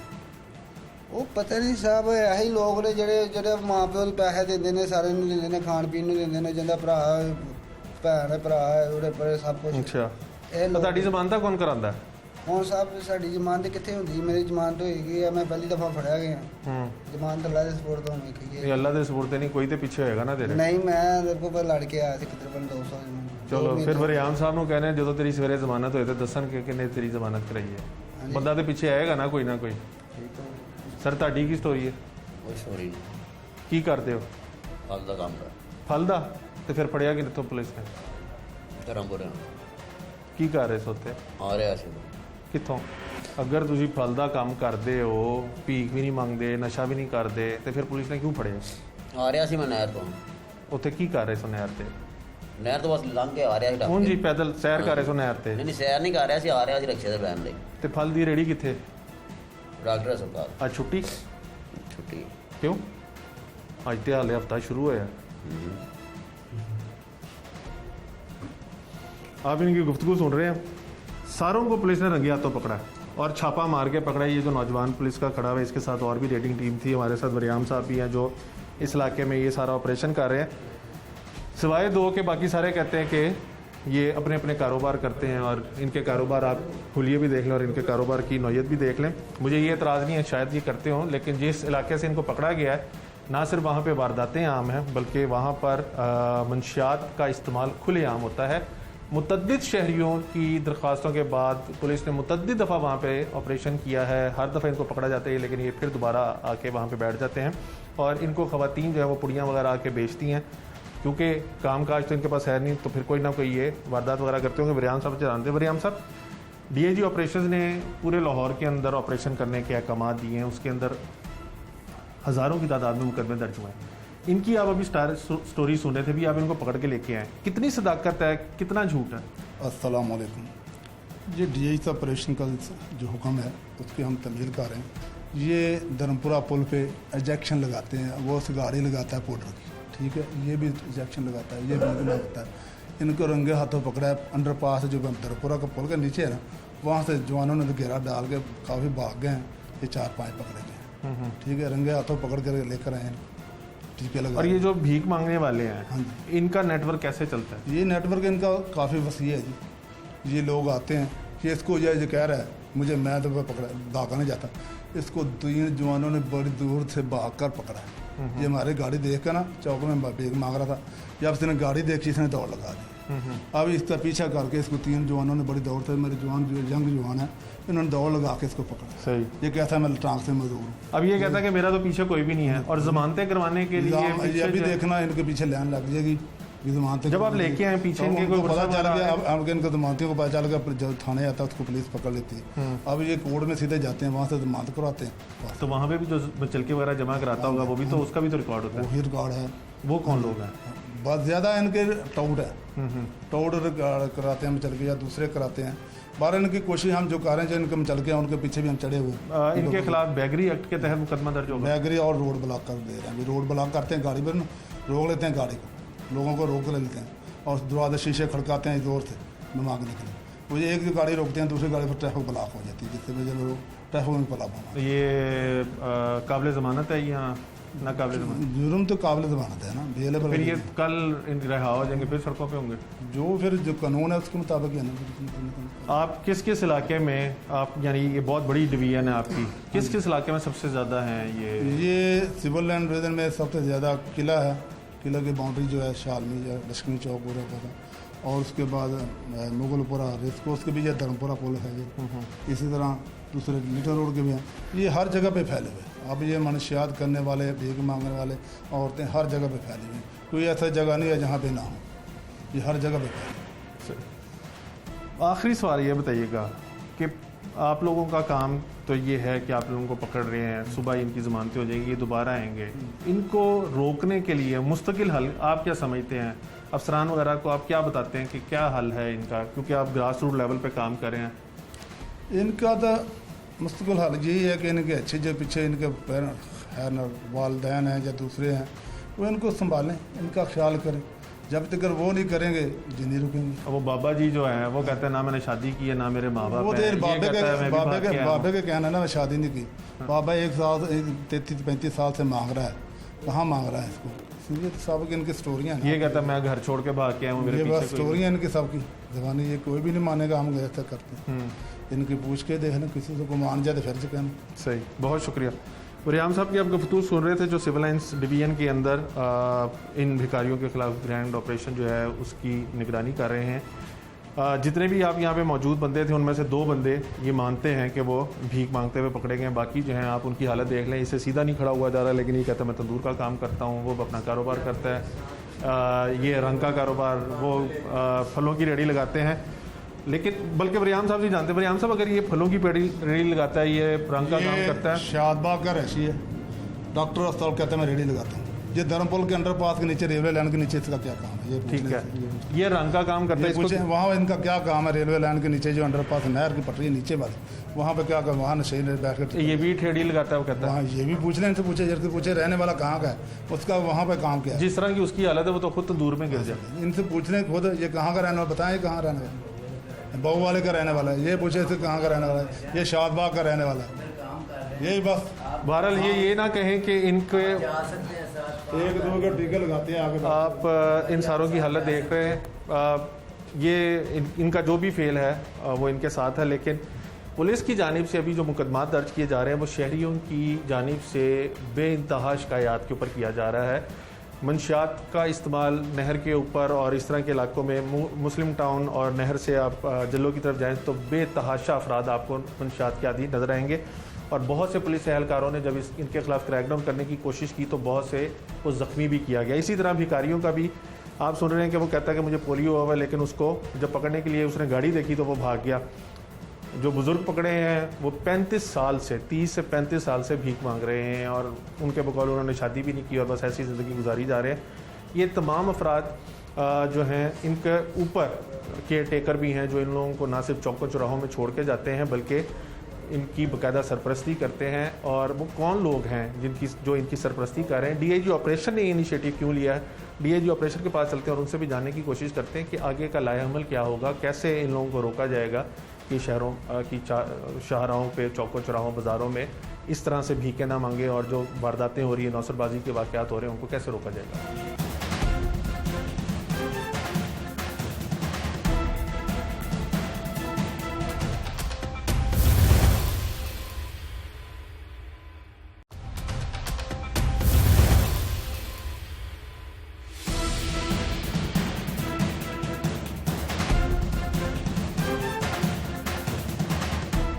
S6: ਉਹ ਪਤਾ ਨਹੀਂ ਸਾਹਿਬ ਇਹੀ ਲੋਕ ਨੇ ਜਿਹੜੇ ਮਾਂ ਪਿਓ ਨੂੰ ਪੈਸੇ ਦਿੰਦੇ ਨੇ ਸਾਰੇ ਨੂੰ ਦਿੰਦੇ ਨੇ ਖਾਣ ਪੀਣ ਨੂੰ ਦਿੰਦੇ ਨੇ ਜਿੰਦਾ ਭਰਾ ਭੈਣ ਹੈ ਭਰਾ ਹੈ ਉਹਦੇ ਪਰੇ ਸਭ ਕੁਝ
S1: ਅੱਛਾ
S6: ਇਹ
S1: ਤਾਂ
S6: ਲੋਕ
S1: ਤੁਹਾਡੀ ਜ਼ਮਾਨਤ ਦਾ ਕੌਣ ਕਰਾਂਦਾ ਹੈ?
S6: ਹੁਣ ਸਾਹਿਬ ਸਾਡੀ ਜ਼ਮਾਨਤ ਕਿੱਥੇ ਹੁੰਦੀ ਮੇਰੀ ਜ਼ਮਾਨਤ ਹੋਏਗੀ ਆ ਮੈਂ ਪਹਿਲੀ ਦਫਾ ਫੜਿਆ ਗਿਆ
S1: ਹੂੰ
S6: ਜ਼ਮਾਨਤ ਅੱਲਾ ਦੇ ਸਪੋਰਟ ਤੋਂ ਵੇਖੀ
S1: ਇਹ ਅੱਲਾ ਦੇ ਸਪੁਰਦ ਤੇ ਨਹੀਂ ਕੋਈ ਤੇ ਪਿੱਛੇ ਹੋਏਗਾ ਨਾ ਤੇਰੇ
S6: ਨਹੀਂ ਮੈਂ ਦੇਖੋ ਪਰ ਲੜ ਕੇ ਆਇਆ ਸੀ ਤਕਰੀਬਨ 200
S1: ਚਲੋ ਫਿਰ ਵਰਿਆਮ ਸਾਹਿਬ ਨੂੰ ਕਹਿੰਦੇ ਜਦੋਂ ਤੇਰੀ ਸਵੇਰੇ ਜ਼ਮਾਨਤ ਹੋਏ ਤਾਂ ਦੱਸਣ ਕਿ ਕਿੰਨੇ ਤੇਰੀ ਜ਼ਮਾਨਤ ਕਰਾਈ ਹੈ
S6: ਹਾਂਜੀ।
S1: ਬੰਦਾ ਤੇ ਪਿੱਛੇ ਆਏਗਾ ਨਾ ਕੋਈ ਸਰ ਤੁਹਾਡੀ ਕੀ ਸਟੋਰੀ ਹੈ
S7: ਕੋਈ ਸੋਰੀ ਨਹੀਂ
S1: ਕੀ ਕਰਦੇ ਹੋ
S7: ਫਲ ਦਾ ਕੰਮ ਕਰ
S1: ਫਲ ਦਾ ਤੇ ਫਿਰ ਫੜਿਆ ਕਿੱਥੋਂ ਪੁਲਿਸ ਨੇ
S7: ਧਰਮਪੁਰ
S1: ਕੀ ਕਰ ਰਹੇ ਸੋ ਉੱਥੇ
S7: ਆ ਰਿਹਾ ਸੀ
S1: ਕਿੱਥੋਂ ਅਗਰ ਤੁਸੀਂ ਫਲ ਦਾ ਕੰਮ ਕਰਦੇ ਹੋ ਭੀਖ ਵੀ ਨਹੀਂ ਮੰਗਦੇ ਨਸ਼ਾ ਵੀ ਨਹੀਂ ਕਰਦੇ ਤੇ ਫਿਰ ਪੁਲਿਸ ਨੇ ਕਿਉਂ ਫੜਿਆ
S7: ਆ ਰਿਹਾ ਸੀ ਮੈਂ ਨਹਿਰ ਤੋਂ
S1: ਉੱਥੇ ਕੀ ਕਰ ਰਹੇ ਸੋ ਨਹਿਰ ਤੇ
S7: ਨਹਿਰ ਤੋਂ ਬਸ ਲੰਘ ਕੇ ਆ ਰਿਹਾ ਸੀ ਟੱਪ
S1: ਹੁਣ
S7: ਕੇ।
S1: ਜੀ ਪੈਦਲ ਸੈਰ ਕਰ ਰਹੇ ਸੋ ਨਹਿਰ ਤੇ
S7: ਨਹੀਂ ਨਹੀਂ ਸੈਰ ਨਹੀਂ ਕਰ ਰਿਹਾ ਸੀ ਆ ਰਿਹਾ ਸੀ ਰਕਸ਼ੇ ਤੇ ਬੈਣ ਲਈ
S1: ਤੇ ਫਲ ਦੀ ਰੇੜੀ ਕਿੱਥੇ
S7: ਡਾਕਟਰ ਹੈ ਸਰਕਾਰ
S1: ਅੱਜ ਛੁੱਟੀ
S7: ਛੁੱਟੀ
S1: क्यों आज तो हाले हफ्ता शुरू होया आप इनकी गुफ्तगू सुन रहे हैं सारों को पुलिस ने रंगे हाथों पकड़ा और छापा मार के पकड़ा ये जो नौजवान पुलिस का खड़ा हुआ है इसके साथ और भी रेडिंग टीम थी हमारे साथ वरियाम साहब भी हैं जो इस इलाके में ये सारा ऑपरेशन कर रहे हैं सिवाय दो के बाकी सारे कहते हैं कि ये अपने अपने कारोबार करते हैं और इनके कारोबार आप खुलिए भी देख लें और इनके कारोबार की नौयत भी देख लें मुझे ये एतराज़ नहीं है शायद ये करते हों लेकिन जिस इलाके से इनको पकड़ा गया है ना सिर्फ वहाँ पे वारदातें आम हैं बल्कि वहाँ पर मंशियात का इस्तेमाल खुलेआम होता है मुतद्दिद शहरियों की दरख्वास्तों के बाद पुलिस ने मुतद्दिद दफ़ा वहाँ पे ऑपरेशन किया है हर दफ़ा इनको पकड़ा जाता है लेकिन ये फिर दोबारा आके वहाँ पे बैठ जाते हैं और इनको ख़वातीन जो है वो पुड़ियाँ वगैरह आके बेचती हैं क्योंकि काम काज तो इनके पास है नहीं तो फिर कोई ना कोई ये वारदात वगैरह करते होंगे वरियाम साहब जानते हैं वरियाम साहब डीआईजी ऑपरेशंस ने पूरे लाहौर के अंदर ऑपरेशन करने के अहकाम दिए हैं उसके अंदर हज़ारों की तादाद में मुकदमे दर्ज हुए हैं इनकी आप अभी स्टोरी सुन रहे थे भी आप इनको पकड़ के लेके आए कितनी सदाकत है कितना झूठ है
S8: अस्सलाम वालेकुम ये डीआईजी ऑपरेशन का जो हुक्म है उसकी हम तमील कर रहे हैं ये धर्मपुरा पुल पे इंजेक्शन लगाते हैं वो गाड़ी लगाता है पाउडर की ठीक है ये भी इंजेक्शन लगाता है ये भी लगाता है इनको रंगे हाथों पकड़ा है अंडर पास जो धर्मपुरा का पुल के नीचे है ना वहाँ से जवानों ने घेरा डाल के काफ़ी भाग गए हैं ये 4-5 पकड़े गए ठीक है रंगे हाथों पकड़ कर लेकर आए हैं टीके लगा
S1: और ये जो भीख मांगने वाले हैं
S8: हाँ जी
S1: इनका नेटवर्क कैसे चलता है
S8: ये नेटवर्क इनका काफ़ी वसी है जी ये लोग आते हैं कि इसको ये कह रहा है मुझे मैं तो पकड़ा भागा नहीं जाता इसको 3 जवानों ने बड़ी दूर से भाग कर पकड़ा है ये हमारी गाड़ी देख कर ना चौक में बेग मांग रहा था जब इसने गाड़ी देखी इसने दौड़ लगा दी अब इसका पीछा करके इसको 3 जवानों ने बड़ी दौड़ से मेरे जवान जो यंग जवान है इन्होंने दौड़ लगा के इसको पकड़ा
S1: सही
S8: ये कहता है मैं टांग से मजदूर हूँ
S1: अब ये कहता है कि मेरा तो पीछे कोई भी नहीं है और जमानतें करवाने के लिए
S8: ये
S1: पीछे
S8: भी
S1: जो है-
S8: देखना इनके पीछे लाइन लग जाएगी जमानतें
S1: जब आप लेके आए पीछे इनके कोई
S8: पता
S1: वरसा
S8: चल
S1: वगैरह
S8: गया
S1: है?
S8: अब इनके जमानतियों को पता चल गया फिर जब थाने आता है उसको पुलिस पकड़ लेती है अब ये कोर्ट में सीधे जाते हैं वहाँ से जमानत करवाते हैं
S1: तो वहाँ पे भी जो चलके वगैरह जमा कराता होगा वो भी तो उसका भी तो रिकॉर्ड होता है
S8: वही रिकॉर्ड है
S1: वो कौन लोग हैं
S8: बहुत ज़्यादा इनके टाउट है टाउट कराते हैं चल के या दूसरे कराते हैं बार इनकी कोशिश हम जो कर रहे हैं, जो इनके हम चल के हैं, उनके पीछे भी हम चढ़े हुए।
S1: इनके खिलाफ बैगरी एक्ट के तहत मुकदमा दर्ज होगा।
S8: बैगरी और रोड ब्लॉक कर दे रहे हैं। अभी रोड ब्लॉक करते हैं, गाड़ी पर रोक लेते हैं, गाड़ी को लोगों को रोक लेते हैं और दरवाजे शीशे खड़काते हैं जोर से नमाग निकले। वो एक जो गाड़ी रोकते हैं दूसरी गाड़ी पर ट्रैफिक ब्लॉक हो जाती है, जिससे वजह लोग ट्रैफिक में ब्लॉक होना।
S1: ये काबिल ज़मानत है यहाँ ना काबिल ज़मानत?
S8: जुर्म तो काबिल ज़मानत है ना, बेलेबल।
S1: फिर ये कल रिहा हो जाएंगे, फिर सड़कों पे होंगे।
S8: जो फिर जो कानून है उसके मुताबिक है ना।
S1: आप किस किस इलाके में आप, यानी ये बहुत बड़ी डिवीजन है आपकी, किस किस इलाके में सबसे ज़्यादा हैं
S8: ये सिविल लाइन डिवीजन में सबसे ज़्यादा किला है। किला की बाउंड्री जो है शालमी है, लश्करी चौक पूरा पता, और उसके बाद मुगलपुरा रेसकोर्स के भी है, धर्मपुरा पुल है ये, इसी तरह दूसरे लिटल रोड के भी हैं। ये हर जगह पे फैले हुए। अब ये मनशियात करने वाले, भीख मांगने वाले औरतें हर जगह पे फैली हुई। कोई ऐसा जगह नहीं है जहाँ पे ना हो, ये हर जगह पे फैले।
S1: आखिरी सवाल ये बताइएगा कि आप लोगों का काम तो ये है कि आप लोगों को पकड़ रहे हैं, सुबह इनकी ज़मानतें हो जाएंगी, ये दोबारा आएंगे। इनको रोकने के लिए मुस्तकिल हल आप क्या समझते हैं? अफसरान वगैरह को आप क्या बताते हैं कि क्या हल है इनका, क्योंकि आप ग्रास रूट लेवल पे काम कर रहे हैं?
S8: इनका तो मुस्तकिल हल यही है कि इनके अच्छे जो पीछे इनके है न वालदैन हैं या दूसरे हैं, वो इनको संभालें, इनका ख्याल करें। जब तक वो नहीं करेंगे जी नहीं रुकेंगे।
S1: वो बाबा जी जो हैं वो कहते हैं ना मैंने शादी की है ना मेरे माँ बाप
S8: वो
S1: हैं।
S8: तो बाबे के कहना ना मैं शादी नहीं की। बाबा 33-35 साल से मांग रहा है, कहाँ मांग रहा है इसको? ये सब की इनकी स्टोरियाँ हैं।
S1: ये कहता है मैं घर छोड़ के भाग के आया हूँ,
S8: ये बस स्टोरियाँ इनकी सबकी जबानी, ये कोई भी नहीं मानेगा हम ऐसा करते हैं। इनकी पूछ के देखना, किसी से को मान जाए तो फिर से कहना।
S1: सही, बहुत शुक्रिया। रियाम साहब की आप गुफ्तगू सुन रहे थे जो सिविल लाइन्स डिवीजन के अंदर इन भिखारियों के खिलाफ ग्रैंड ऑपरेशन जो है उसकी निगरानी कर रहे हैं। जितने भी आप यहाँ पे मौजूद बंदे थे उनमें से 2 बंदे ये मानते हैं कि वो भीख मांगते हुए पकड़े गए। बाकी जो हैं आप उनकी हालत देख लें, इससे सीधा नहीं खड़ा हुआ जा रहा, लेकिन ये कहता है मैं तंदूर का काम करता हूँ, वो अपना कारोबार करता है। ये रंग का कारोबार, वो फलों की रेडी लगाते हैं। लेकिन बल्कि रियाम साहब जी जानते हैं, रियाम साहब अगर ये फलों की रेडी लगाता है, ये रंग का काम करता है,
S8: शादबाग का रशी है, डॉक्टर अस्पताल कहते हैं मैं रेडी लगाता हूँ। ये धर्मपुर के अंडरपास के नीचे, रेलवे लाइन के नीचे इसका क्या काम है? ये
S1: ठीक है, ये रंग का काम करता है।
S8: पूछे वहाँ इनका क्या काम है? रेलवे लाइन के नीचे जो अंडरपास नहर की पटरी नीचे वाली, वहाँ पे क्या कर, वहाँ नशे बैठ कर
S1: ये भी ठेड़ी लगाता है, वो कहता है।
S8: वहाँ ये भी पूछ लें, इनसे पूछे, जैसे पूछे रहने वाला कहाँ का है, उसका वहाँ पे काम क्या है?
S1: जिस तरह की उसकी हालत है वो तो खुद तंदूर में गिर जाए।
S8: इनसे पूछ लें खुद, ये कहाँ का रहने वाला, बताएं कहाँ रहने वाला? बहू वाले का रहने वाला है। ये पूछे इससे कहाँ का रहने वाला है? ये शादबाग का रहने वाला है। यही बस।
S1: बहरहाल ये ना कहें कि इनके
S8: 1-2 का टीका लगाते हैं आगे।
S1: आप इन सारों की हालत देख रहे हैं। ये इनका जो भी फेल है वो इनके साथ है, लेकिन पुलिस की जानिब से अभी जो मुकदमा दर्ज किए जा रहे हैं वो शहरियों की जानिब से बेइंतहा शिकायत के ऊपर किया जा रहा है। मंशियात का इस्तेमाल नहर के ऊपर और इस तरह के इलाकों में, मुस्लिम टाउन और नहर से आप जल्लो की तरफ जाएं तो बेतहाशा अफराद आपको मंशियात के आदि नजर आएंगे। और बहुत से पुलिस एहलकारों ने जब इनके खिलाफ क्रैकडाउन करने की कोशिश की तो बहुत से को ज़ख्मी भी किया गया। इसी तरह भिखारियों का भी आप सुन रहे हैं कि वो कहता है कि मुझे पोलियो हुआ है, लेकिन उसको जब पकड़ने के लिए उसने गाड़ी देखी तो वो भाग गया। जो बुज़ुर्ग पकड़े हैं वो 35 साल से 30 से 35 साल से भीख मांग रहे हैं और उनके बकौल उन्होंने शादी भी नहीं की और बस ऐसी ज़िंदगी गुजारी जा रहे हैं। ये तमाम अफराद जो हैं इनके ऊपर केयर टेकर भी हैं जो इन लोगों को ना सिर्फ चौकों चौराहों में छोड़ के जाते हैं बल्कि इनकी बाकायदा सरपरस्ती करते हैं। और वो कौन लोग हैं जो इनकी सरपरस्ती कर रहे हैं? डीआईजी ऑपरेशन ने इनिशिएटिव क्यों लिया है? डीआईजी ऑपरेशन के पास चलते हैं और उनसे भी जानने की कोशिश करते हैं कि आगे का लाएअमल क्या होगा, कैसे इन लोगों को रोका जाएगा कि शहरों की शाहराहों पे, चौकों चौराहों, बाज़ारों में इस तरह से भीखें ना मांगे और जो वारदातें हो रही हैं, नौसरबाजी के वाक़यात हो रहे हैं, उनको कैसे रोका जाएगा।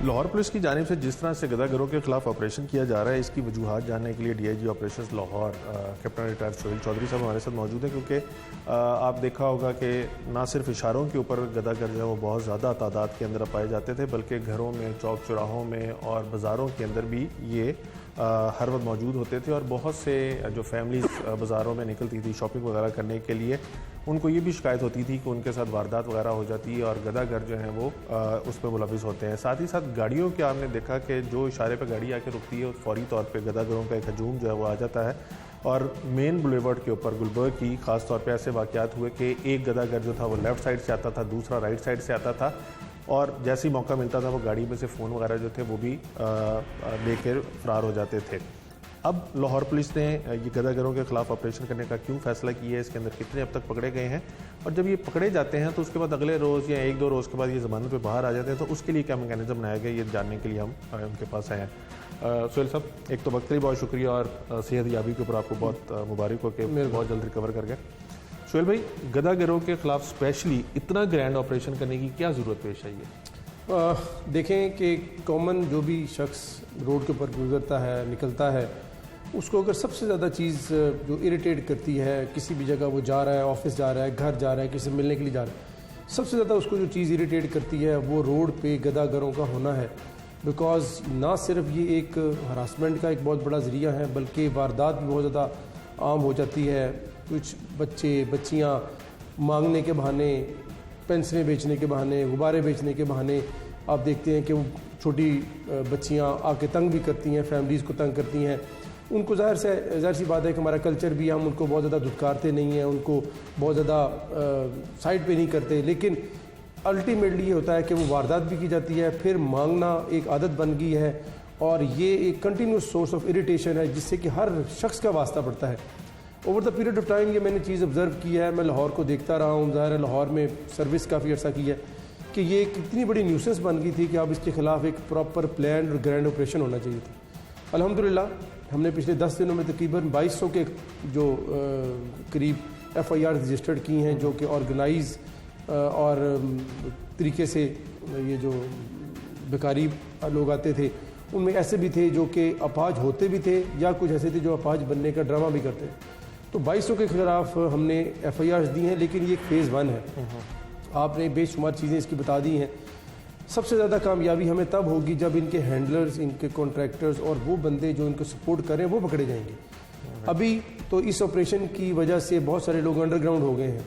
S1: लाहौर पुलिस की जानिब से जिस तरह से गदागरों के खिलाफ ऑपरेशन किया जा रहा है, इसकी वजूहात जानने के लिए DIG operations Lahore captain retired Sohail Chaudhry साहब हमारे साथ मौजूद हैं। क्योंकि आप देखा होगा कि ना सिर्फ इशारों के ऊपर गदागर जो है वो बहुत ज़्यादा तादाद के अंदर पाए जाते थे, बल्कि घरों में, चौक चौराहों में और बाज़ारों के अंदर भी ये हर वक्त मौजूद होते थे और बहुत से जो फैमिलीज बाज़ारों में निकलती थी शॉपिंग वगैरह करने के लिए, उनको ये भी शिकायत होती थी कि उनके साथ वारदात वगैरह हो जाती है और गदागर जो हैं वो उस पर मुलविस होते हैं। साथ ही साथ गाड़ियों के आपने देखा कि जो इशारे पर गाड़ी आके रुकती है फौरी तौर पे गदागरों का एक हजूम जो है वो आ जाता है और मेन बुलेवर्ड के ऊपर गुलबर्ग की ख़ास तौर पे ऐसे वाक़यात हुए कि एक गदागर जो था वो लेफ़्ट साइड से आता था, दूसरा राइट साइड से आता था और जैसे ही मौका मिलता था वो गाड़ी में से फ़ोन वगैरह जो थे वो भी लेकर फ़रार हो जाते थे। अब लाहौर पुलिस ने ये गदागरों के ख़िलाफ़ ऑपरेशन करने का क्यों फ़ैसला किया है, इसके अंदर कितने अब तक पकड़े गए हैं और जब ये पकड़े जाते हैं तो उसके बाद अगले रोज़ या 1-2 रोज़ के बाद ये ज़मानत पे बाहर आ जाते हैं, तो उसके लिए क्या मैकेनिज़्म बनाया गया ये जानने के लिए हम उनके पास आए हैं। सोहेल साहब, एक तो वक्त के लिए बहुत शुक्रिया और सेहत याबी के ऊपर आपको बहुत मुबारक हो कि बहुत जल्द रिकवर कर गए। सोहेल भाई, गदागरों के ख़िलाफ़ स्पेशली इतना ग्रैंड ऑपरेशन करने की क्या ज़रूरत पेश आई है?
S9: देखें कि कॉमन जो भी शख्स रोड के ऊपर गुजरता है, निकलता है, उसको अगर सबसे ज़्यादा चीज़ जो इरिटेट करती है, किसी भी जगह वो जा रहा है, ऑफिस जा रहा है, घर जा रहा है, किसी से मिलने के लिए जा रहा है, सबसे ज़्यादा उसको जो चीज़ इरिटेट करती है वो रोड पे गदागरों का होना है। बिकॉज़ ना सिर्फ ये एक हरासमेंट का एक बहुत बड़ा ज़रिया है बल्कि वारदात भी बहुत ज़्यादा आम हो जाती है। कुछ बच्चे बच्चियाँ मांगने के बहाने, पेंसिलें बेचने के बहाने, गुब्बारे बेचने के बहाने आप देखते हैं कि वो छोटी बच्चियाँ आके तंग भी करती हैं, फैमिलीज़ को तंग करती हैं। उनको ज़ाहिर सी बात है कि हमारा कल्चर भी, हम उनको बहुत ज़्यादा धुतकारते नहीं हैं, उनको बहुत ज़्यादा साइड पे नहीं करते, लेकिन अल्टीमेटली ये होता है कि वो वारदात भी की जाती है, फिर मांगना एक आदत बन गई है और ये एक कंटिन्यूस सोर्स ऑफ इरिटेशन है जिससे कि हर शख्स का वास्ता पड़ता है। Over the period of time ये मैंने चीज़ ऑब्ज़र्व की है, मैं लाहौर को देखता रहा हूँ, ज़ाहिर है लाहौर में सर्विस काफ़ी अर्सा की है कि ये एक इतनी बड़ी न्यूसेंस बन गई थी कि अब इसके ख़िलाफ़ एक प्रॉपर प्लान और ग्रैंड ऑपरेशन होना चाहिए था। अल्हम्दुलिल्लाह हमने पिछले 10 दिनों में तकरीबन 2200 के जो करीब FIR रजिस्टर्ड की हैं, जो कि ऑर्गेनाइज और तरीके से ये जो बेकारी लोग आते थे उनमें ऐसे भी थे जो कि अपाज होते भी थे या कुछ ऐसे थे जो अपाज बनने का ड्रामा भी करते थे। तो 2200 के खिलाफ हमने FIRs दी हैं, लेकिन ये एक फ़ेज़ 1 है। आपने बेशुमार चीज़ें इसकी बता दी हैं। सबसे ज़्यादा कामयाबी हमें तब होगी जब इनके हैंडलर्स, इनके कॉन्ट्रैक्टर्स और वो बंदे जो इनको सपोर्ट करें वो पकड़े जाएंगे। अभी तो इस ऑपरेशन की वजह से बहुत सारे लोग अंडरग्राउंड हो गए हैं,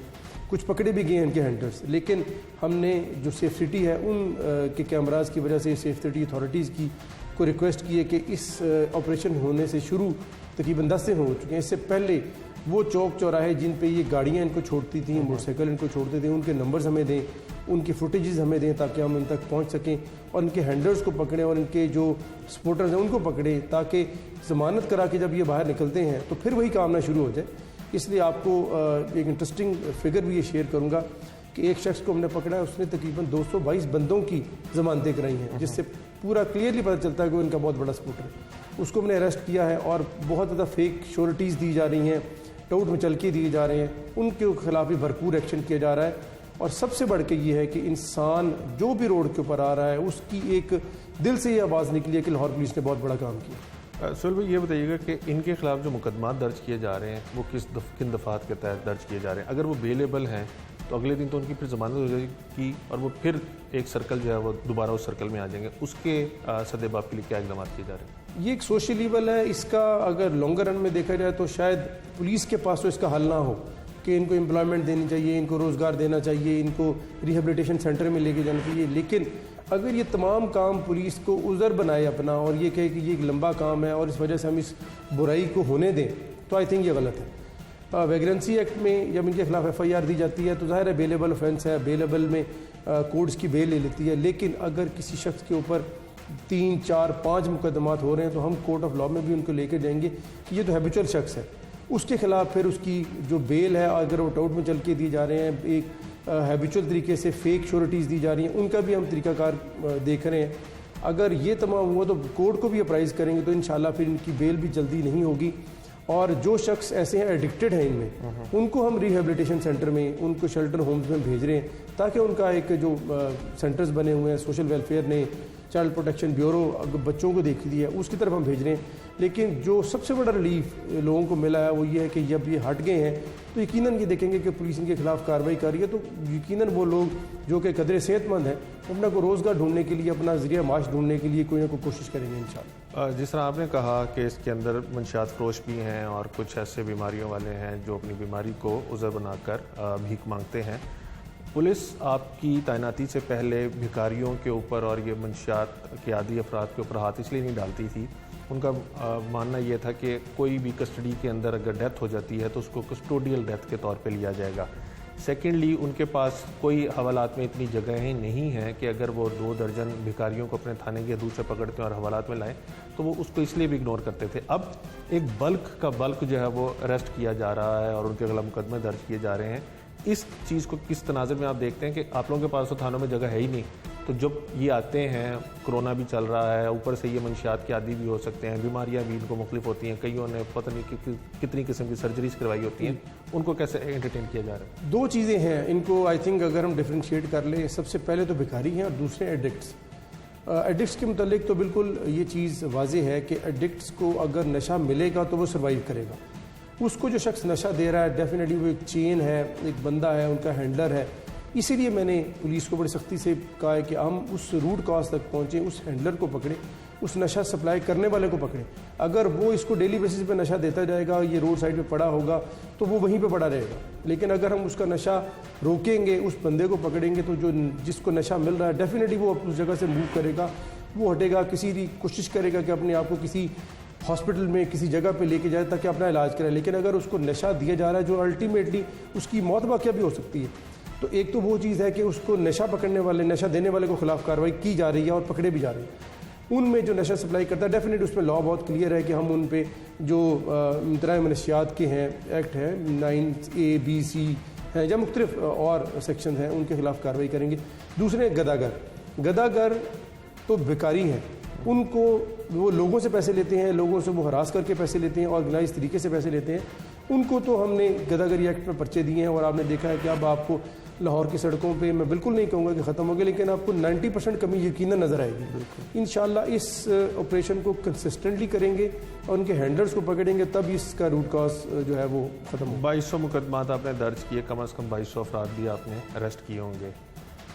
S9: कुछ पकड़े भी गए हैं इनके हैंडलर्स, लेकिन हमने जो सेफ सिटी है उन के कैमराज़ की वजह से सेफ सिटी अथॉरिटीज़ की को रिक्वेस्ट की है कि इस ऑपरेशन होने से शुरू तकरीबन 10 दिन हो चुके हैं। इससे पहले वो चौक चौराहे जिन पे ये गाड़ियाँ इनको छोड़ती थी, मोटरसाइकिल इनको छोड़ते थे, उनके नंबर्स हमें दें, उनकी फुटेजेस हमें दें ताकि हम इन तक पहुंच सकें और इनके हैंडलर्स को पकड़ें और इनके जो सपोर्टर्स हैं उनको पकड़ें, ताकि ज़मानत करा के जब ये बाहर निकलते हैं तो फिर वही काम ना शुरू हो जाए। इसलिए आपको एक इंटरेस्टिंग फिगर भी ये शेयर करूँगा कि एक शख्स को हमने पकड़ा है, उसने तकरीबन 222 बंदों की ज़मानतें कराई हैं, जिससे पूरा क्लियरली पता चलता है कि वो इनका बहुत बड़ा सपोर्टर है। उसको हमने अरेस्ट किया है और बहुत ज़्यादा फेक श्योरिटीज़ दी जा रही हैं, टाउट में चल के दिए जा रहे हैं, उनके खिलाफ भी भरपूर एक्शन किया जा रहा है। और सबसे बढ़ के ये है कि इंसान जो भी रोड के ऊपर आ रहा है उसकी एक दिल से ये आवाज़ निकली है कि लाहौर पुलिस ने बहुत बड़ा काम किया।
S1: सोहेल भाई, ये बताइएगा कि इनके खिलाफ जो मुकदमा दर्ज किए जा रहे हैं वो किन दफ़ात के तहत दर्ज किए जा रहे हैं? अगर वो बेलेबल हैं तो अगले दिन तो उनकी फिर ज़मानत हो जाएगी और वो फिर एक सर्कल जो है वो दोबारा उस सर्कल में आ जाएंगे। उसके सदेबाप के लिए क्या इक़दाम किए जा रहे हैं?
S9: ये एक सोशल ईवल है, इसका अगर लॉन्गर रन में देखा जाए तो शायद पुलिस के पास तो इसका हल ना हो कि इनको एम्प्लॉयमेंट देनी चाहिए, इनको रोज़गार देना चाहिए, इनको रिहेबिलिटेशन सेंटर में लेके जाना चाहिए। लेकिन अगर ये तमाम काम पुलिस को उज़र बनाए अपना और ये कहे कि ये एक लंबा काम है और इस वजह से हम इस बुराई को होने दें, तो आई थिंक ये गलत है। वैगरेंसी एक्ट में जब इनके खिलाफ FIR दी जाती है तो ज़ाहिर है बेलेबल ऑफेंस है, बेलेबल में कोर्ट्स की बेल ले लेती है। लेकिन अगर किसी शख्स के ऊपर 3, 4, 5 मुकदमात हो रहे हैं तो हम कोर्ट ऑफ लॉ में भी उनको लेकर जाएंगे कि ये तो हैबिचुअल शख्स है, उसके खिलाफ फिर उसकी जो बेल है, अगर वो टाउट में चल के दिए जा रहे हैं, एक हैबिचुअल तरीके से फेक श्योरिटीज़ दी जा रही हैं, उनका भी हम तरीकाकार देख रहे हैं। अगर ये तमाम हुआ तो कोर्ट को भी अप्राइज़ करेंगे तो इंशाल्लाह फिर इनकी बेल भी जल्दी नहीं होगी। और जो शख्स ऐसे हैं एडिक्टेड हैं इनमें, उनको हम रिहेबिलिटेशन सेंटर में, उनको शेल्टर होम्स में भेज रहे हैं ताकि उनका एक जो सेंटर्स बने हुए हैं सोशल वेलफेयर ने, चाइल्ड प्रोटेक्शन ब्यूरो बच्चों को देखती है, उसकी तरफ हम भेज रहे हैं। लेकिन जो सबसे बड़ा रिलीफ लोगों को मिला है वो ये है कि जब ये हट गए हैं तो यकीनन ये देखेंगे कि पुलिस इनके खिलाफ कार्रवाई कर रही है, तो यकीनन वो लोग जो कि कदरे सेहतमंद हैं अपना को रोज़गार ढूंढने के लिए, अपना ज़रिया माश ढूंढने के लिए कोई ना कोई कोशिश करेंगे इंशाल्लाह।
S1: जिस तरह आपने कहा कि इसके अंदर मंशियात फरोश भी हैं और कुछ ऐसे बीमारियों वाले हैं जो अपनी बीमारी को उज़र बनाकर भीख मांगते हैं, पुलिस आपकी तैनाती से पहले भिखारियों के ऊपर और ये मंशियात के आदी अफराद के ऊपर हाथ इसलिए नहीं डालती थी, उनका मानना ये था कि कोई भी कस्टडी के अंदर अगर डेथ हो जाती है तो उसको कस्टोडियल डेथ के तौर पे लिया जाएगा। सेकेंडली, उनके पास कोई हवालात में इतनी जगहें नहीं हैं कि अगर वो 2 दर्जन भिखारियों को अपने थाने के हदूद से पकड़ते हैं और हवालात में लाएं तो वो उसको इसलिए भी इग्नोर करते थे। अब एक बल्क जो है वो अरेस्ट किया जा रहा है और उनके खिलाफ मुकदमे दर्ज किए जा रहे हैं। इस चीज़ को किस तनाज़ुर में आप देखते हैं कि आप लोगों के पास तो थानों में जगह है ही नहीं, तो जब ये आते हैं, कोरोना भी चल रहा है, ऊपर से ये मंशियात के आदी भी हो सकते हैं, बीमारियां भी इनको मुख्तलिफ होती हैं, कईयों ने पता नहीं कितनी किस्म की सर्जरीज करवाई होती हैं, उनको कैसे एंटरटेन किया जा रहा है?
S9: 2 चीज़ें हैं, इनको आई थिंक अगर हम डिफ्रेंशिएट कर लें, सबसे पहले तो भिखारी हैं और दूसरे एडिक्ट्स। एडिक्ट्स के मुतालिक तो बिल्कुल ये चीज़ वाज़ेह है कि एडिक्ट्स को अगर नशा मिलेगा तो वो सर्वाइव करेगा। उसको जो शख्स नशा दे रहा है डेफिनेटली वो एक चेन है, एक बंदा है, उनका हैंडलर है। इसीलिए मैंने पुलिस को बड़ी सख्ती से कहा है कि हम उस रूट कॉज तक पहुँचें, उस हैंडलर को पकड़ें, उस नशा सप्लाई करने वाले को पकड़ें। अगर वो इसको डेली बेसिस पे नशा देता जाएगा, ये रोड साइड पे पड़ा होगा तो वो वहीं पे पड़ा रहेगा। लेकिन अगर हम उसका नशा रोकेंगे, उस बंदे को पकड़ेंगे तो जो जिसको नशा मिल रहा है डेफिनेटली वो उस जगह से मूव करेगा, वो हटेगा, किसी भी कोशिश करेगा कि अपने आप को किसी हॉस्पिटल में किसी जगह पे लेके जाए ताकि अपना इलाज कराए। लेकिन अगर उसको नशा दिया जा रहा है जो अल्टीमेटली उसकी मौत वाक़या भी हो सकती है, तो एक तो वो चीज़ है कि उसको नशा पकड़ने वाले, नशा देने वाले को खिलाफ कार्रवाई की जा रही है और पकड़े भी जा रहे हैं। उनमें जो नशा सप्लाई करता है डेफिनेट उसमें लॉ बहुत क्लियर है कि हम उन पे जो इम्तनाई मनशियात के हैं एक्ट है 9A B C हैं या मुख्तलिफ और सेक्शन हैं, उनके खिलाफ कार्रवाई करेंगे। दूसरे गदागर तो भिखारी हैं, उनको वो लोगों से पैसे लेते हैं, लोगों से वो हरास करके पैसे लेते हैं, ऑर्गेनाइज तरीके से पैसे लेते हैं, उनको तो हमने गदागरी एक्ट में पर्चे दिए हैं। और आपने देखा है कि अब आपको लाहौर की सड़कों पे, मैं बिल्कुल नहीं कहूँगा कि ख़त्म हो गया, लेकिन आपको 90% कमी यकीनन नज़र आएगी। इंशाल्लाह इस ऑपरेशन को कंसिस्टेंटली करेंगे और उनके हैंडलर्स को पकड़ेंगे, तब इसका रूट कॉज जो है वो ख़त्म होगा।
S1: 2200 मुकदमात आपने दर्ज किए, कम अज़ कम 2200 अफराद भी आपने अरेस्ट किए होंगे।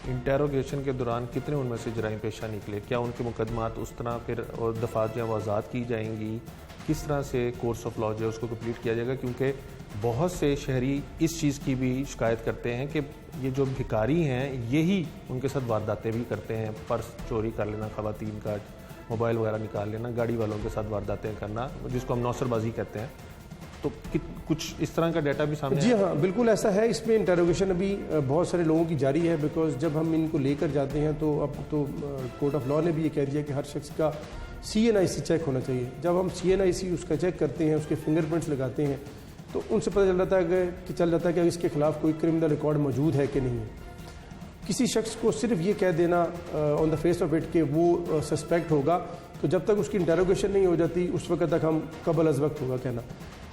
S1: इंटेरोगेशन के दौरान कितने उनमें से जराइम पेशा निकले? क्या उनके मुकदमात उस तरह फिर और दफात जो आज़ाद की जाएंगी? किस तरह से कोर्स ऑफ लॉ जो है उसको कंप्लीट किया जाएगा? क्योंकि बहुत से शहरी इस चीज़ की भी शिकायत करते हैं कि ये जो भिखारी हैं यही उनके साथ वारदातें भी करते हैं, पर्स चोरी कर लेना, ख़वातीन का मोबाइल वगैरह निकाल लेना, गाड़ी वालों के साथ वारदातें करना, जिसको हम नौसरबाजी कहते हैं। तो कुछ इस तरह का डाटा भी सामने?
S9: जी हाँ, बिल्कुल ऐसा है। इसमें इंटरोगेशन अभी बहुत सारे लोगों की जारी है, बिकॉज जब हम इनको लेकर जाते हैं तो अब तो कोर्ट ऑफ लॉ ने भी ये कह दिया कि हर शख्स का CNIC चेक होना चाहिए। जब हम CNIC उसका चेक करते हैं, उसके फिंगरप्रिंट्स लगाते हैं, तो उनसे पता चल जाता है कि इसके खिलाफ कोई क्रिमिनल रिकॉर्ड मौजूद है कि नहीं है। किसी शख्स को सिर्फ ये कह देना on the face of it कि वो सस्पेक्ट होगा, तो जब तक उसकी इंटरोगेशन नहीं हो जाती उस वक्त तक हम कबल अज़ वक्त होगा कहना।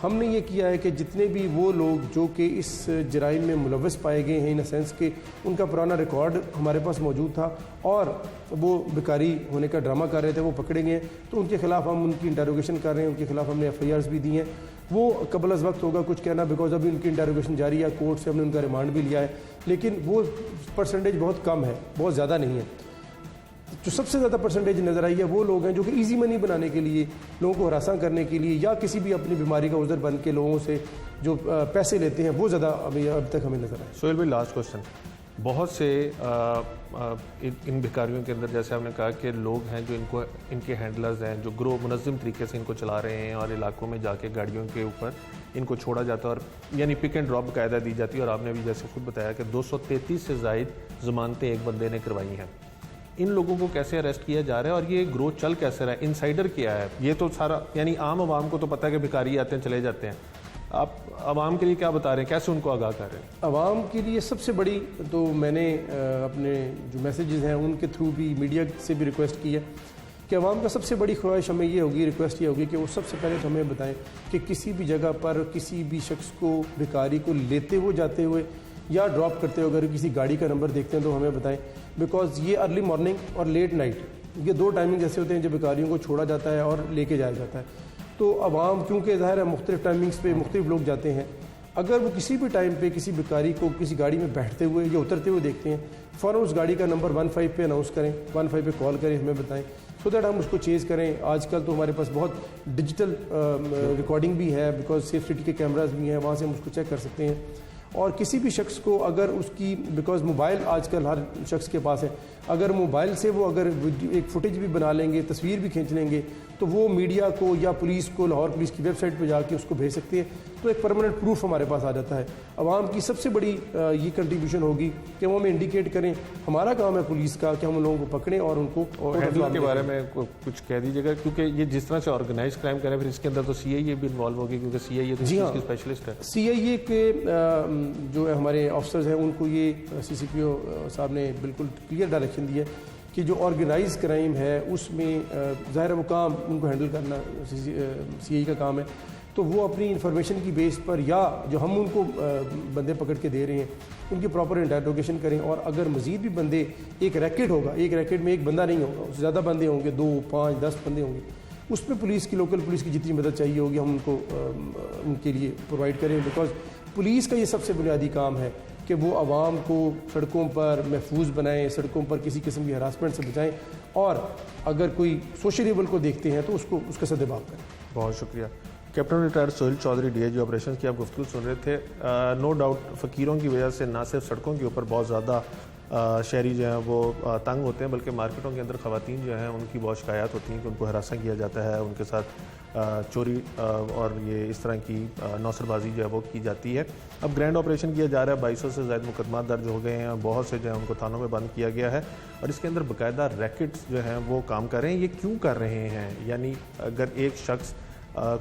S9: हमने ये किया है कि जितने भी वो लोग जो कि इस जराइम में मुलव्वस पाए गए हैं, इन सेंस के उनका पुराना रिकॉर्ड हमारे पास मौजूद था और वो भिखारी होने का ड्रामा कर रहे थे, वो पकड़े गए, तो उनके खिलाफ हम उनकी इंटरोगेशन कर रहे हैं, उनके खिलाफ हमने FIRs भी दी हैं। वो कबल अज़ वक्त होगा कुछ कहना, बिकॉज अभी उनकी इंटरोगेशन जारी है, कोर्ट से हमने उनका रिमांड भी लिया है, लेकिन वो परसेंटेज बहुत कम है, बहुत ज़्यादा नहीं है। जो सबसे ज़्यादा परसेंटेज नज़र आई है वो लोग हैं जो कि इजी मनी बनाने के लिए, लोगों को हरासा करने के लिए या किसी भी अपनी बीमारी का उज़र बन के लोगों से जो पैसे लेते हैं, वो ज़्यादा अभी तक हमें नज़र आए।
S1: सोहेल भाई, लास्ट क्वेश्चन। बहुत से इन भिखारियों के अंदर जैसे आपने कहा कि लोग हैं जो इनके हैंडलर्स हैं, जो ग्रो मुनज़्ज़म तरीके से इनको चला रहे हैं और इलाकों में जाके गाड़ियों के ऊपर इनको छोड़ा जाता है और यानी पिक एंड ड्रॉप कायदा दी जाती है। और आपने भी जैसे खुद बताया कि 233 से ज़ायद ज़मानतें एक बंदे ने करवाई हैं। इन लोगों को कैसे अरेस्ट किया जा रहा है और ये ग्रोथ चल कैसे रहा है? इनसाइडर क्या है? ये तो सारा यानी आम आवाम को तो पता है कि भिखारी आते हैं चले जाते हैं, आप आवाम के लिए क्या बता रहे हैं, कैसे उनको आगाह कर रहे हैं?
S9: आवाम के लिए सबसे बड़ी तो मैंने अपने जो मैसेजेस हैं उनके थ्रू भी मीडिया से भी रिक्वेस्ट की है कि आवाम का सबसे बड़ी ख्वाहिश हमें ये होगी, रिक्वेस्ट ये होगी कि वो सबसे पहले तो हमें बताएं कि किसी भी जगह पर किसी भी शख्स को, भिखारी को लेते हुए जाते हुए या ड्रॉप करते हुए अगर किसी गाड़ी का नंबर देखते हैं तो हमें बताएं, बिकॉज ये अर्ली मॉर्निंग और लेट नाइट ये 2 टाइमिंग ऐसे होते हैं जब भिखारियों को छोड़ा जाता है और लेके जाया जाता है। तो आवाम क्योंकि ज़ाहिर है मुख्तलिफ टाइमिंग्स पे मुख्तलिफ लोग जाते हैं, अगर वो किसी भी टाइम पे किसी भिखारी को किसी गाड़ी में बैठते हुए या उतरते हुए देखते हैं, फ़ौरन उस गाड़ी का नंबर 15 पे अनाउंस करें, 15 पे कॉल करें, हमें बताएं, सो दैट हम उसको चेज़ करें। आजकल तो हमारे पास बहुत डिजिटल रिकॉर्डिंग भी है, बिकॉज सेफ सिटी के कैमराज भी हैं, वहाँ से हम उसको चेक कर सकते हैं। और किसी भी शख्स को अगर उसकी, बिकॉज मोबाइल आजकल हर शख्स के पास है, अगर मोबाइल से वो अगर एक फुटेज भी बना लेंगे, तस्वीर भी खींच लेंगे, तो वो मीडिया को या पुलिस को, लाहौर पुलिस की वेबसाइट पर जाके उसको भेज सकते हैं, तो एक परमानेंट प्रूफ हमारे पास आ जाता है। आवाम की सबसे बड़ी ये कंट्रीब्यूशन होगी कि वो हमें इंडिकेट करें, हमारा काम है पुलिस का कि हम उन लोगों को पकड़ें और उनको
S1: हैंडल के बारे में कुछ कह दीजिएगा, क्योंकि ये जिस तरह से ऑर्गेनाइज क्राइम करें, फिर इसके अंदर तो सीआईए भी इन्वॉल्व होगी, क्योंकि सीआईए तो इसकी स्पेशलिस्ट है।
S9: सीआईए के जो है हमारे ऑफिसर्स हैं, उनको ये सीसीपीओ साहब ने बिल्कुल क्लियर डायरेक्शन दी है कि जो ऑर्गेनाइज क्राइम है उसमें ज़ाहिर वो काम उनको हैंडल करना सीआईए का काम है। तो वो अपनी इन्फॉर्मेशन की बेस पर या जो हम उनको बंदे पकड़ के दे रहे हैं उनकी प्रॉपर इंटरोगेशन करें, और अगर मज़ीद भी बंदे, एक रैकेट होगा, एक रैकेट में एक बंदा नहीं होगा, उससे ज़्यादा बंदे होंगे, 2, 5, 10 बंदे होंगे, उसमें पुलिस की, लोकल पुलिस की जितनी मदद चाहिए होगी हम उनको उनके लिए प्रोवाइड करें। बिकॉज पुलिस का ये सबसे बुनियादी काम है कि वो आवाम को सड़कों पर महफूज बनाएं, सड़कों पर किसी किस्म की हरासमेंट से बचाएं, और अगर कोई सोशलेबल को देखते हैं तो उसको उसका सद्भाव करें।
S1: बहुत शुक्रिया। Captain retired Sohail Chaudhry, DIG operation की आप गुफ्तगू सुन रहे थे। नो डाउट फ़कीरों की वजह से ना सिर्फ सड़कों के ऊपर बहुत ज़्यादा शहरी जो हैं वो तंग होते हैं, बल्कि मार्केटों के अंदर ख़वातीन जो हैं उनकी बहुत शिकायत होती हैं कि उनको हरासा किया जाता है, उनके साथ चोरी और ये इस तरह की नौसरबाजी जो है वो की जाती है। अब ग्रैंड ऑपरेशन किया जा रहा है, 2200 से ज़्यादा मुकदमा दर्ज हो गए हैं, बहुत से जो है उनको थानों में बंद किया गया है, और इसके अंदर बाकायदा रैकेट्स जो हैं वो काम कर रहे हैं। ये क्यों कर रहे हैं? यानी अगर एक शख्स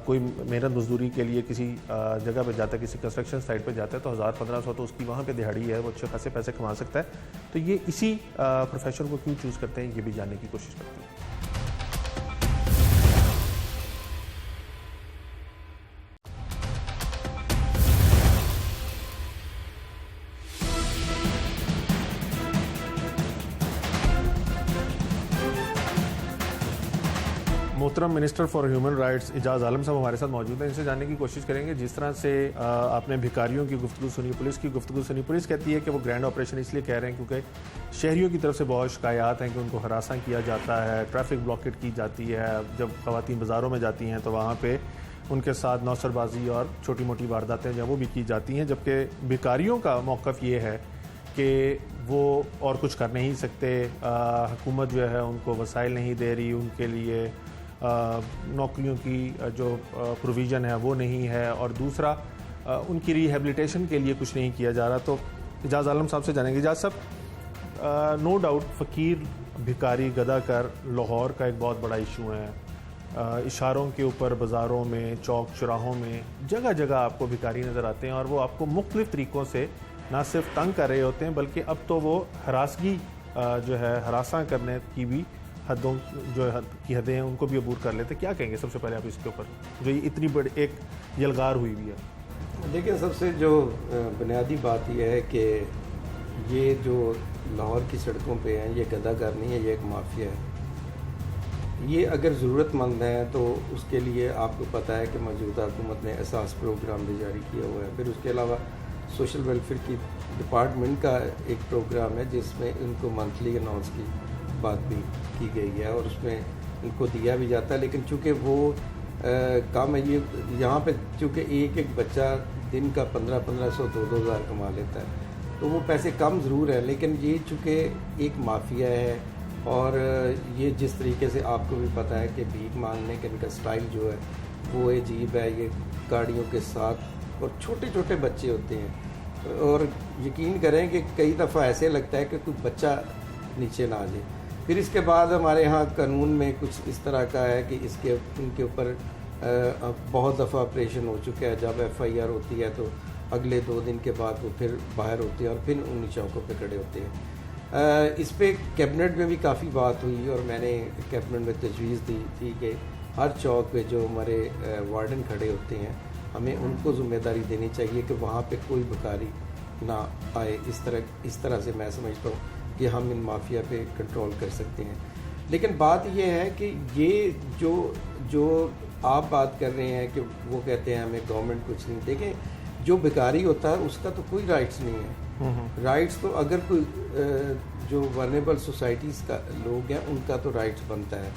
S1: कोई मेहनत मजदूरी के लिए किसी जगह पे जाता है, किसी कंस्ट्रक्शन साइट पे जाता है, तो 1000-1500 तो उसकी वहाँ पे दिहाड़ी है, वो अच्छे खासे पैसे कमा सकता है। तो ये इसी प्रोफेशन को क्यों चूज़ करते हैं, ये भी जानने की कोशिश करते हैं। मोहतरम minister for human rights Ijaz Alam साहब हमारे साथ मौजूद हैं, इनसे जानने की कोशिश करेंगे। जिस तरह से आपने भिखारियों की गुफ्तगू सुनी, पुलिस की गुफ्तगू सुनी, पुलिस कहती है कि वो ग्रैंड ऑपरेशन इसलिए कह रहे हैं क्योंकि शहरियों की तरफ से बहुत शिकायत हैं कि उनको हरासा किया जाता है, ट्रैफिक ब्लॉकेट की जाती है, जब ख़वातीन बाज़ारों में जाती हैं तो वहाँ पर उनके साथ नौसरबाजी और छोटी मोटी वारदातें जो वो भी की जाती हैं। जबकि भिखारियों का मौक़िफ़ ये है कि वो और कुछ कर नहीं सकते, हुकूमत जो है उनको वसाइल नहीं दे रही, उनके लिए नौकरियों की जो प्रोविज़न है वो नहीं है, और दूसरा उनकी रिहेबिलिटेशन के लिए कुछ नहीं किया जा रहा। तो इजाज़ आलम साहब से जानेंगे। इजाज़ साहब, नो डाउट फ़कीर, भिखारी, गदाकर लाहौर का एक बहुत बड़ा इशू है। इशारों के ऊपर बाज़ारों में, चौक चौराहों में जगह जगह आपको भिखारी नज़र आते हैं, और वो आपको मुख्तलिफ़ तरीक़ों से ना सिर्फ तंग कर रहे होते हैं, बल्कि अब तो वो हरासगी जो है, हरासा करने की भी हदों जो की हदें हैं उनको भी अबूर कर लेते। क्या कहेंगे सबसे पहले आप इसके ऊपर, जो ये इतनी बड़ी एक यलगार हुई हुई है?
S10: देखिए, सबसे जो बुनियादी बात यह है कि ये जो लाहौर की सड़कों पे हैं, ये गदागर नहीं है, ये एक माफिया है। ये अगर ज़रूरतमंद है तो उसके लिए आपको पता है कि मौजूदा हुकूमत ने एहसास प्रोग्राम भी जारी किया हुआ है। फिर उसके अलावा सोशल वेलफेयर की डिपार्टमेंट का एक प्रोग्राम है जिसमें इनको मंथली अनाउंस की बात भी की गई है, और उसमें इनको दिया भी जाता है। लेकिन चूँकि वो काम है, ये यहाँ पे चूँकि एक बच्चा दिन का 1500 2,000 कमा लेता है, तो वो पैसे कम ज़रूर है, लेकिन ये चूँकि एक माफिया है, और ये जिस तरीके से आपको भी पता है कि भीख मांगने का इनका स्टाइल जो है वो अजीब है। ये गाड़ियों के साथ, और छोटे छोटे बच्चे होते हैं, और यकीन करें कि कई दफ़ा ऐसे लगता है कि कोई बच्चा नीचे ना आ जाए। फिर इसके बाद हमारे यहाँ कानून में कुछ इस तरह का है कि इनके ऊपर बहुत दफ़ा ऑपरेशन हो चुका है। जब FIR होती है तो अगले 2 दिन के बाद वो फिर बाहर होते हैं और फिर उन चौकों पे खड़े होते हैं। इस पे कैबिनेट में भी काफ़ी बात हुई, और मैंने कैबिनेट में तजवीज़ दी थी कि हर चौक पे जो हमारे वार्डन खड़े होते हैं, हमें उनको ज़िम्मेदारी देनी चाहिए कि वहाँ पे कोई भिखारी ना आए। इस तरह से मैं समझता हूँ कि हम इन माफिया पे कंट्रोल कर सकते हैं। लेकिन बात यह है कि ये जो आप बात कर रहे हैं कि वो कहते हैं हमें गवर्नमेंट कुछ नहीं, देखें जो भिखारी होता है उसका तो कोई राइट्स नहीं है। राइट्स तो अगर कोई जो वर्नेबल सोसाइटीज़ का लोग हैं उनका तो राइट्स बनता है,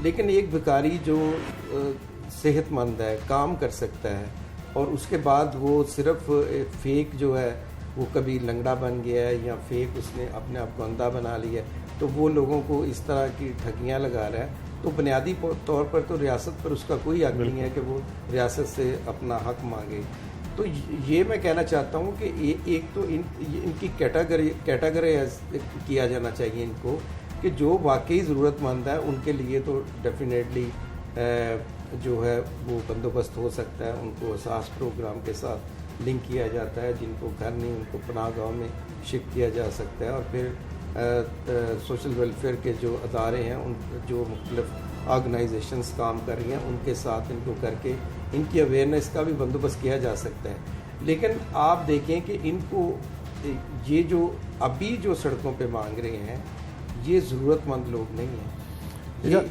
S10: लेकिन एक भिखारी जो सेहतमंद है, काम कर सकता है और उसके बाद वो सिर्फ फेक जो है वो कभी लंगड़ा बन गया है या फेक उसने अपने आप को अंधा बना लिया है, तो वो लोगों को इस तरह की ठगियाँ लगा रहा है, तो बुनियादी तौर पर तो रियासत पर उसका कोई हक नहीं है कि वो रियासत से अपना हक मांगे। तो ये मैं कहना चाहता हूँ कि एक तो इनकी कैटेगराइज किया जाना चाहिए इनको, कि जो वाकई ज़रूरतमंद है उनके लिए तो डेफिनेटली जो है वो बंदोबस्त हो सकता है, उनको एहसास प्रोग्राम के साथ लिंक किया जाता है, जिनको घर नहीं उनको पनाह गाँव में शिफ्ट किया जा सकता है, और फिर सोशल वेलफेयर के जो अदारे हैं उन जो मुख्तलिफ ऑर्गेनाइजेशंस काम कर रही हैं उनके साथ इनको करके इनकी अवेयरनेस का भी बंदोबस्त किया जा सकता है। लेकिन आप देखें कि इनको ये जो अभी जो सड़कों पे मांग रहे हैं ये ज़रूरतमंद लोग नहीं हैं।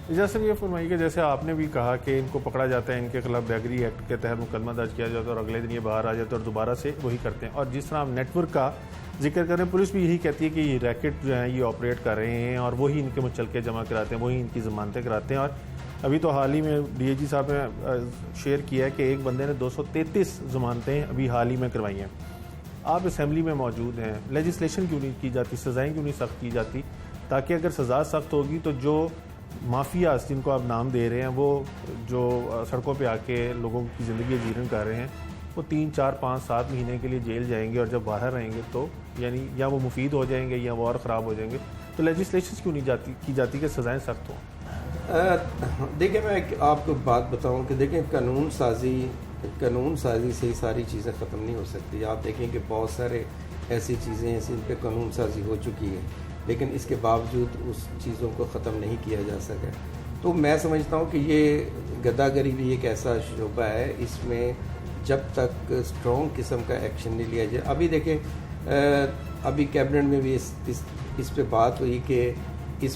S1: जैसे ये फरमाइए कि जैसे आपने भी कहा कि इनको पकड़ा जाता है, इनके खिलाफ बैगरी एक्ट के तहत मुकदमा दर्ज किया जाता है और अगले दिन ये बाहर आ जाते हैं और दोबारा से वही करते हैं। और जिस तरह आप नेटवर्क का जिक्र करें, पुलिस भी यही कहती है कि ये रैकेट जो है ये ऑपरेट कर रहे हैं और वही इनके मुचलके जमा कराते हैं, वही इनकी ज़मानतें कराते हैं। और अभी तो हाल ही में डीएजी साहब ने शेयर किया है कि एक बंदे ने 233 ज़मानतें अभी हाल ही में करवाई हैं। आप असेंबली में मौजूद हैं, लेजिस्लेशन क्यों नहीं की जाती, सज़ाएँ क्यों नहीं सख्त की जाती, ताकि अगर सज़ा सख्त होगी तो जो माफियाज जिनको आप नाम दे रहे हैं वो जो सड़कों पे आके लोगों की ज़िंदगी जीवन कर रहे हैं वो 3, 4, 5, 7 महीने के लिए जेल जाएंगे और जब बाहर रहेंगे तो यानी या वो मुफीद हो जाएंगे या वो और ख़राब हो जाएंगे। तो लेजिस्लेशन क्यों नहीं की जाती कि सज़ाएँ सख्त हों?
S10: देखिए मैं आपको बात बताऊं कि देखें कानून साजी से ही सारी चीज़ें ख़त्म नहीं हो सकती। आप देखें कि बहुत सारे ऐसी चीज़ें हैं जिन पर कानून साजी हो चुकी है, लेकिन इसके बावजूद उस चीज़ों को ख़त्म नहीं किया जा सका। तो मैं समझता हूँ कि ये गद्दागरी भी एक ऐसा शोबा है, इसमें जब तक स्ट्रॉन्ग किस्म का एक्शन नहीं लिया जाए। अभी देखें अभी कैबिनेट में भी इस पे बात हुई कि इस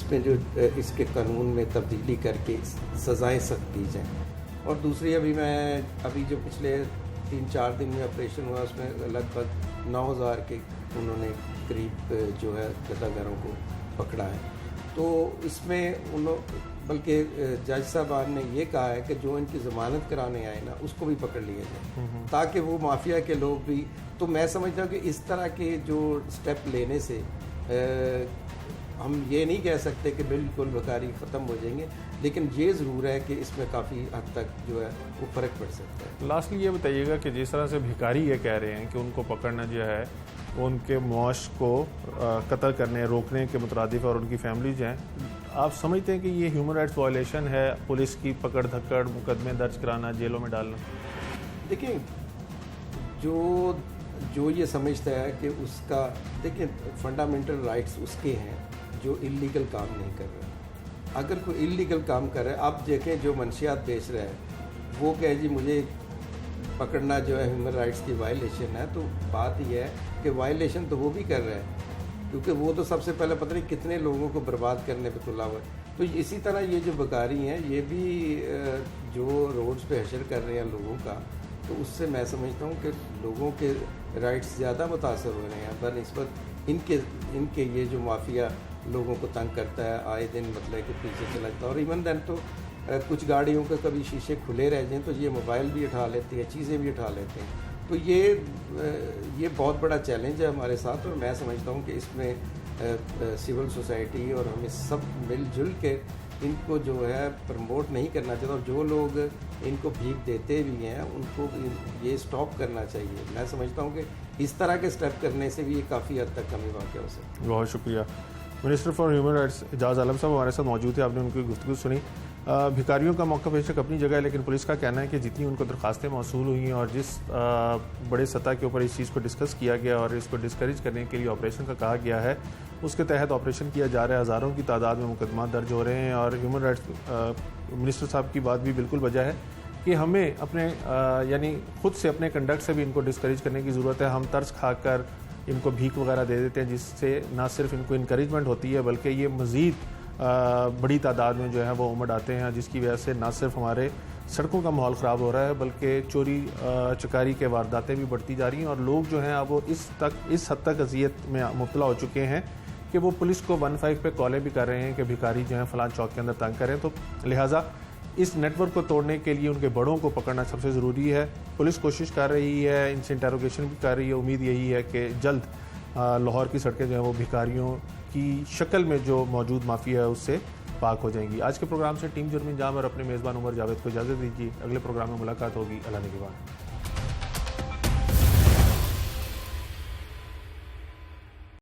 S10: पे जो इसके कानून में तब्दीली करके सज़ाएँ सख्त की जाएँ। और दूसरी अभी जो पिछले 3-4 दिन में ऑपरेशन हुआ उसमें लगभग 9000 के उन्होंने करीब जो है गद्दागरों को पकड़ा है। तो इसमें बल्कि जज साहबान ने ये कहा है कि जो इनकी ज़मानत कराने आए ना उसको भी पकड़ लिया जाए, ताकि वो माफिया के लोग भी। तो मैं समझता हूँ कि इस तरह के जो स्टेप लेने से हम ये नहीं कह सकते कि बिल्कुल भिखारी ख़त्म हो जाएंगे, लेकिन ये ज़रूर है कि इसमें काफ़ी हद तक जो है वो फ़र्क पड़ सकता है।
S1: लास्टली ये बताइएगा कि जिस तरह से भिखारी ये कह रहे हैं कि उनको पकड़ना जो है उनके मुआश को कत्ल करने रोकने के मुतरादिफ और उनकी फैमिलीज हैं, आप समझते हैं कि ये ह्यूमन राइट्स वायलेशन है, पुलिस की पकड़ धक्कड़, मुकदमे दर्ज कराना, जेलों में डालना?
S10: देखिए जो ये समझता है कि उसका देखिए फंडामेंटल राइट्स उसके हैं जो इल्लीगल काम नहीं कर रहा। अगर कोई इल्लीगल काम कर रहा है, आप देखें जो मंशियात बेच रहा है वो कहे जी मुझे पकड़ना जो है ह्यूमन राइट्स की वायलेशन है, तो बात यह है कि वायलेशन तो वो भी कर रहा है, क्योंकि वो तो सबसे पहले पता नहीं कितने लोगों को बर्बाद करने पे तुला हुआ है। तो इसी तरह ये जो भिखारी हैं ये भी जो रोड्स पे हशर कर रहे हैं लोगों का, तो उससे मैं समझता हूँ कि लोगों के राइट्स ज़्यादा मुतासर हो रहे हैं बनस्बत इनके ये जो माफिया लोगों को तंग करता है आए दिन, मतलब कि पीछे चलाता है। और इवन देन तो कुछ गाड़ियों के कभी शीशे खुले रह जाएं तो ये मोबाइल भी उठा लेते हैं, चीज़ें भी उठा लेते हैं। तो ये बहुत बड़ा चैलेंज है हमारे साथ, और मैं समझता हूँ कि इसमें सिविल सोसाइटी और हमें सब मिलजुल के इनको जो है प्रमोट नहीं करना चाहिए, और जो लोग इनको भीख देते भी हैं उनको ये स्टॉप करना चाहिए। मैं समझता हूँ कि इस तरह के स्टेप करने से भी ये काफ़ी हद तक कमी वाक़ हो सकती है।
S1: बहुत शुक्रिया। मिनिस्टर फॉर ह्यूमन राइट्स एजाज़ आलम साहब हमारे साथ मौजूद थे, आपने उनकी गुफ्तगू सुनी। भिखारियों का मौका बेशक अपनी जगह है, लेकिन पुलिस का कहना है कि जितनी उनको दरखास्तें मौसूल हुई हैं और जिस बड़े सतह के ऊपर इस चीज़ को डिस्कस किया गया और इसको डिस्करेज करने के लिए ऑपरेशन का कहा गया है, उसके तहत ऑपरेशन किया जा रहा है। हज़ारों की तादाद में मुकदमा दर्ज हो रहे हैं। और ह्यूमन राइट्स मिनिस्टर साहब की बात भी बिल्कुल वजह है कि हमें अपने यानी खुद से अपने कंडक्ट से भी इनको डिस्करेज करने की ज़रूरत है। हम तर्स खाकर इनको भीख वगैरह दे देते हैं, जिससे ना सिर्फ इनको इनकरेजमेंट होती है बल्कि ये मज़ीद बड़ी तादाद में जो है वो उमड़ आते हैं, जिसकी वजह से ना सिर्फ हमारे सड़कों का माहौल ख़राब हो रहा है बल्कि चोरी चकारी के वारदातें भी बढ़ती जा रही हैं और लोग जो हैं अब वो इस हद तक अजियत में मुब्तला हो चुके हैं कि वो पुलिस को 15 पे कॉलें भी कर रहे हैं कि भिखारी जो हैं फ़लाँ चौक के अंदर तंग करें। तो लिहाजा इस नेटवर्क को तोड़ने के लिए उनके बड़ों को पकड़ना सबसे ज़रूरी है। पुलिस कोशिश कर रही है, इनसे इंटेरोगेशन भी कर रही है। उम्मीद यही है कि जल्द लाहौर की सड़कें जो हैं वो भिखारियों की शक्ल में जो मौजूद माफिया है उससे पाक हो जाएंगी। आज के प्रोग्राम से टीम जुर्म इंजाम और अपने मेज़बान उमर जावेद को इजाज़त दीजिए। अगले प्रोग्राम में मुलाकात होगी। अल्लाह निगहबान।